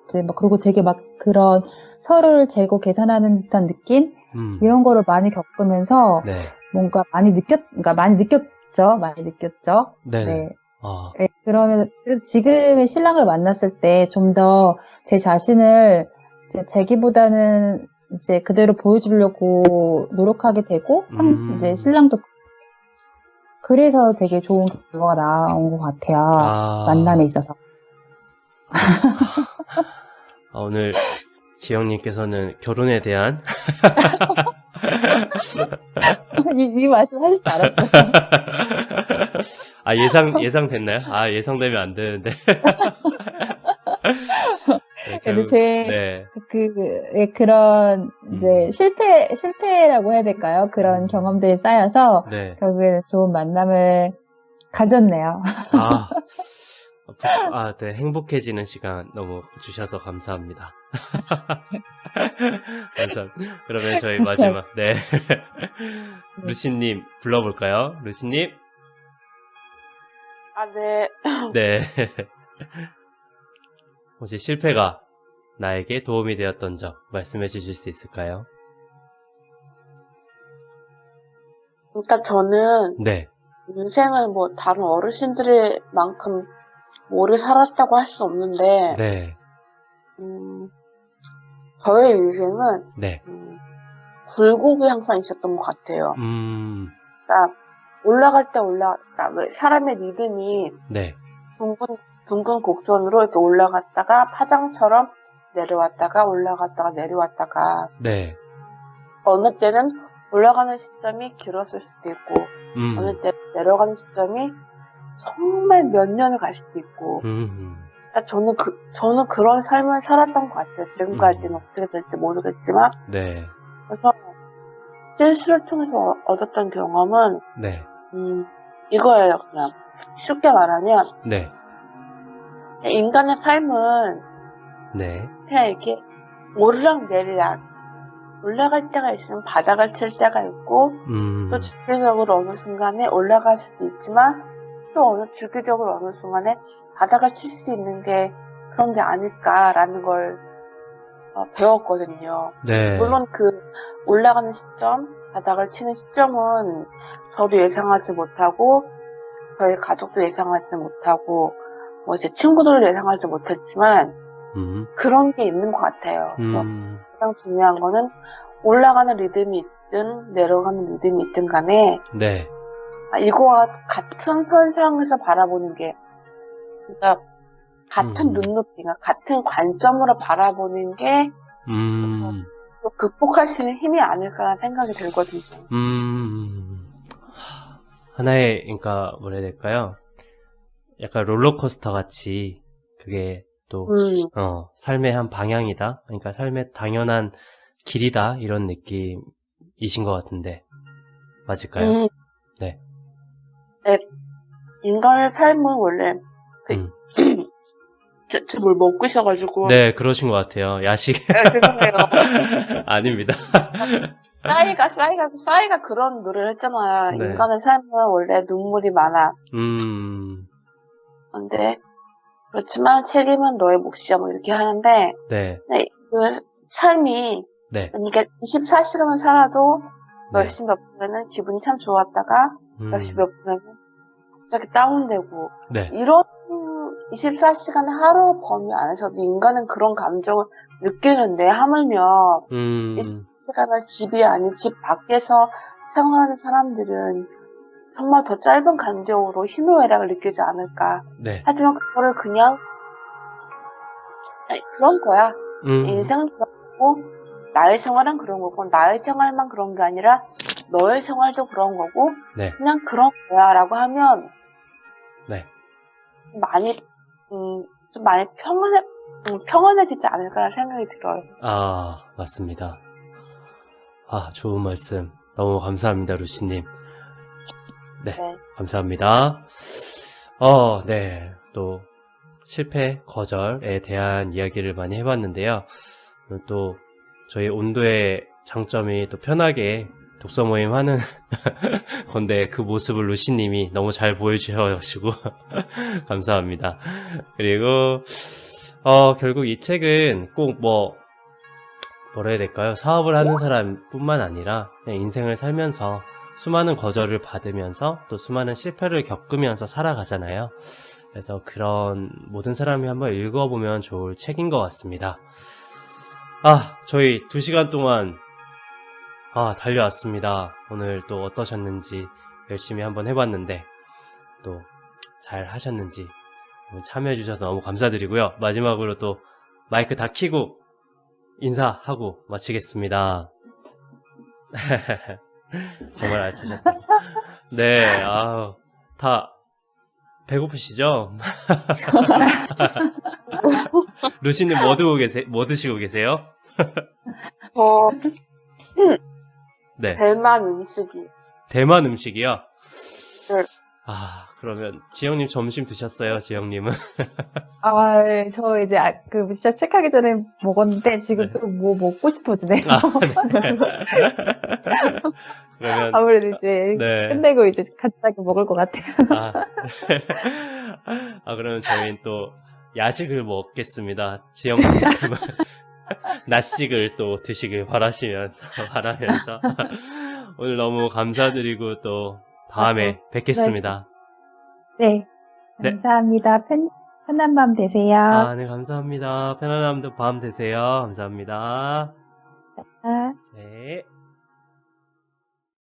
[SPEAKER 3] 이제 막 그리고 되게 막 그런 서로를 재고 계산하는 듯한 느낌 이런 거를 많이 겪으면서
[SPEAKER 1] 네.
[SPEAKER 3] 뭔가 많이 느꼈죠.
[SPEAKER 1] 네네.
[SPEAKER 3] 네.
[SPEAKER 1] 아,
[SPEAKER 3] 네, 그래서 지금의 신랑을 만났을 때 좀 더 제 자신을 이제 자기보다는 이제 그대로 보여주려고 노력하게 되고, 이제 신랑도 그래서 되게 좋은 결과가 나온 것 같아요. 만남에 있어서.
[SPEAKER 1] 오늘 지영님께서는 결혼에 대한
[SPEAKER 3] 이 말씀 하실 줄 알았어요.
[SPEAKER 1] 아, 예상됐나요? 아, 예상되면 안 되는데. 네,
[SPEAKER 3] 근데
[SPEAKER 1] 네.
[SPEAKER 3] 그런, 이제, 실패라고 해야 될까요? 그런 경험들이 쌓여서,
[SPEAKER 1] 네.
[SPEAKER 3] 결국에는 좋은 만남을 가졌네요.
[SPEAKER 1] 네, 행복해지는 시간 너무 주셔서 감사합니다. 그러면 저희 마지막, 네. 루시님 불러볼까요? 루시님?
[SPEAKER 5] 아, 네.
[SPEAKER 1] 네. 혹시 실패가 나에게 도움이 되었던 점 말씀해 주실 수 있을까요?
[SPEAKER 5] 그러니까 저는
[SPEAKER 1] 네.
[SPEAKER 5] 인생을 뭐 다른 어르신들의 만큼 오래 살았다고 할 수 없는데,
[SPEAKER 1] 네.
[SPEAKER 5] 저의 인생은
[SPEAKER 1] 네.
[SPEAKER 5] 굴곡이 항상 있었던 것 같아요. 그러니까 올라갈 때 그러니까 왜 사람의 리듬이
[SPEAKER 1] 네.
[SPEAKER 5] 둥근 곡선으로 이렇게 올라갔다가 파장처럼 내려왔다가 올라갔다가 내려왔다가
[SPEAKER 1] 네.
[SPEAKER 5] 어느 때는 올라가는 시점이 길었을 수도 있고 어느 때 내려가는 시점이 정말 몇 년을 갈 수도 있고 그러니까 저는 그런 삶을 살았던 것 같아요. 지금까지는 어떻게 될지 모르겠지만
[SPEAKER 1] 네.
[SPEAKER 5] 그래서 실수를 통해서 얻었던 경험은
[SPEAKER 1] 네.
[SPEAKER 5] 이거예요. 그냥 쉽게 말하면
[SPEAKER 1] 네.
[SPEAKER 5] 인간의 삶은
[SPEAKER 1] 네.
[SPEAKER 5] 그냥 이렇게 오르락 내리락 올라갈 때가 있으면 바닥을 칠 때가 있고 또 주기적으로 어느 순간에 올라갈 수도 있지만 또 주기적으로 어느 순간에 바닥을 칠 수도 있는 게 그런 게 아닐까라는 걸 배웠거든요.
[SPEAKER 1] 네.
[SPEAKER 5] 물론 그 올라가는 시점, 바닥을 치는 시점은 저도 예상하지 못하고 저희 가족도 예상하지 못하고 뭐 제 친구들도 예상하지 못했지만 그런 게 있는 것 같아요. 그래서 가장 중요한 거는 올라가는 리듬이 있든 내려가는 리듬이 있든 간에
[SPEAKER 1] 네.
[SPEAKER 5] 이거와 같은 선상에서 바라보는 게 그러니까 같은 눈높이가 같은 관점으로 바라보는 게 또 극복할 수 있는 힘이 아닐까라는 생각이 들거든요.
[SPEAKER 1] 하나의 그러니까 뭐라 해야 될까요? 약간 롤러코스터 같이 그게 또 삶의 한 방향이다. 그러니까 삶의 당연한 길이다. 이런 느낌이신 것 같은데 맞을까요? 네.
[SPEAKER 5] 네. 인간의 삶은 원래 저 뭘 먹고 있어가지고
[SPEAKER 1] 네, 그러신 것 같아요. 야식.
[SPEAKER 5] 네, 죄송해요.
[SPEAKER 1] 아닙니다.
[SPEAKER 5] 싸이가 그런 노래를 했잖아요.
[SPEAKER 1] 네.
[SPEAKER 5] 인간의 삶은 원래 눈물이 많아. 근데 그렇지만 책임은 너의 몫이야 뭐 이렇게 하는데
[SPEAKER 1] 네.
[SPEAKER 5] 네, 그 삶이
[SPEAKER 1] 네.
[SPEAKER 5] 그러니까 24시간을 살아도
[SPEAKER 1] 네.
[SPEAKER 5] 몇 시 몇 분에는 기분이 참 좋았다가 몇 시 몇 분에는 갑자기 다운되고
[SPEAKER 1] 네.
[SPEAKER 5] 이런 24시간 하루 범위 안에서도 인간은 그런 감정을 느끼는데 하물며 24시간을 집이 아닌 집 밖에서 생활하는 사람들은 정말 더 짧은 간격으로 희노애락을 느끼지 않을까.
[SPEAKER 1] 네.
[SPEAKER 5] 하지만 그거를 그냥 그런 거야. 인생은 그런 거고 나의 생활은 그런 거고 나의 생활만 그런 게 아니라 너의 생활도 그런 거고
[SPEAKER 1] 네.
[SPEAKER 5] 그냥 그런 거야 라고 하면
[SPEAKER 1] 네.
[SPEAKER 5] 좀 많이 평안해지지 않을까라는 생각이 들어요.
[SPEAKER 1] 맞습니다. 좋은 말씀 너무 감사합니다, 루시님. 네,
[SPEAKER 5] 네.
[SPEAKER 1] 감사합니다. 네, 또 실패, 거절에 대한 이야기를 많이 해봤는데요. 또 저희 온도의 장점이 또 편하게 독서 모임 하는 건데 그 모습을 루시님이 너무 잘 보여주셔가지고 감사합니다. 그리고 결국 이 책은 꼭 뭐라 해야 될까요? 사업을 하는 사람뿐만 아니라 그냥 인생을 살면서 수많은 거절을 받으면서 또 수많은 실패를 겪으면서 살아가잖아요. 그래서 그런 모든 사람이 한번 읽어보면 좋을 책인 것 같습니다. 저희 2시간 동안 달려왔습니다. 오늘 또 어떠셨는지 열심히 한번 해봤는데 또 잘 하셨는지 참여해주셔서 너무 감사드리고요. 마지막으로 또 마이크 다 켜고 인사하고 마치겠습니다. 정말 알차셨다. 네, 다 배고프시죠? 루시님 뭐 드시고 계세요? 네.
[SPEAKER 5] 대만 음식이.
[SPEAKER 1] 대만 음식이요?
[SPEAKER 5] 네.
[SPEAKER 1] 그러면 지영님 점심 드셨어요? 지영님은?
[SPEAKER 3] 네, 저 이제 진짜 책하기 전에 먹었는데 지금
[SPEAKER 1] 네.
[SPEAKER 3] 또 뭐 먹고 싶어지네요.
[SPEAKER 1] 네. 그러면
[SPEAKER 3] 아무래도 이제
[SPEAKER 1] 네.
[SPEAKER 3] 끝내고 이제 간단하게 먹을 것 같아요.
[SPEAKER 1] 그러면 저희는 또 야식을 먹겠습니다. 지영님은 낮식을 또 드시길 바라면서 오늘 너무 감사드리고 또 다음에 뵙겠습니다.
[SPEAKER 3] 네, 감사합니다. 편한 밤 되세요.
[SPEAKER 1] 네, 감사합니다. 편안한 밤 되세요. 감사합니다.
[SPEAKER 3] 아.
[SPEAKER 1] 네.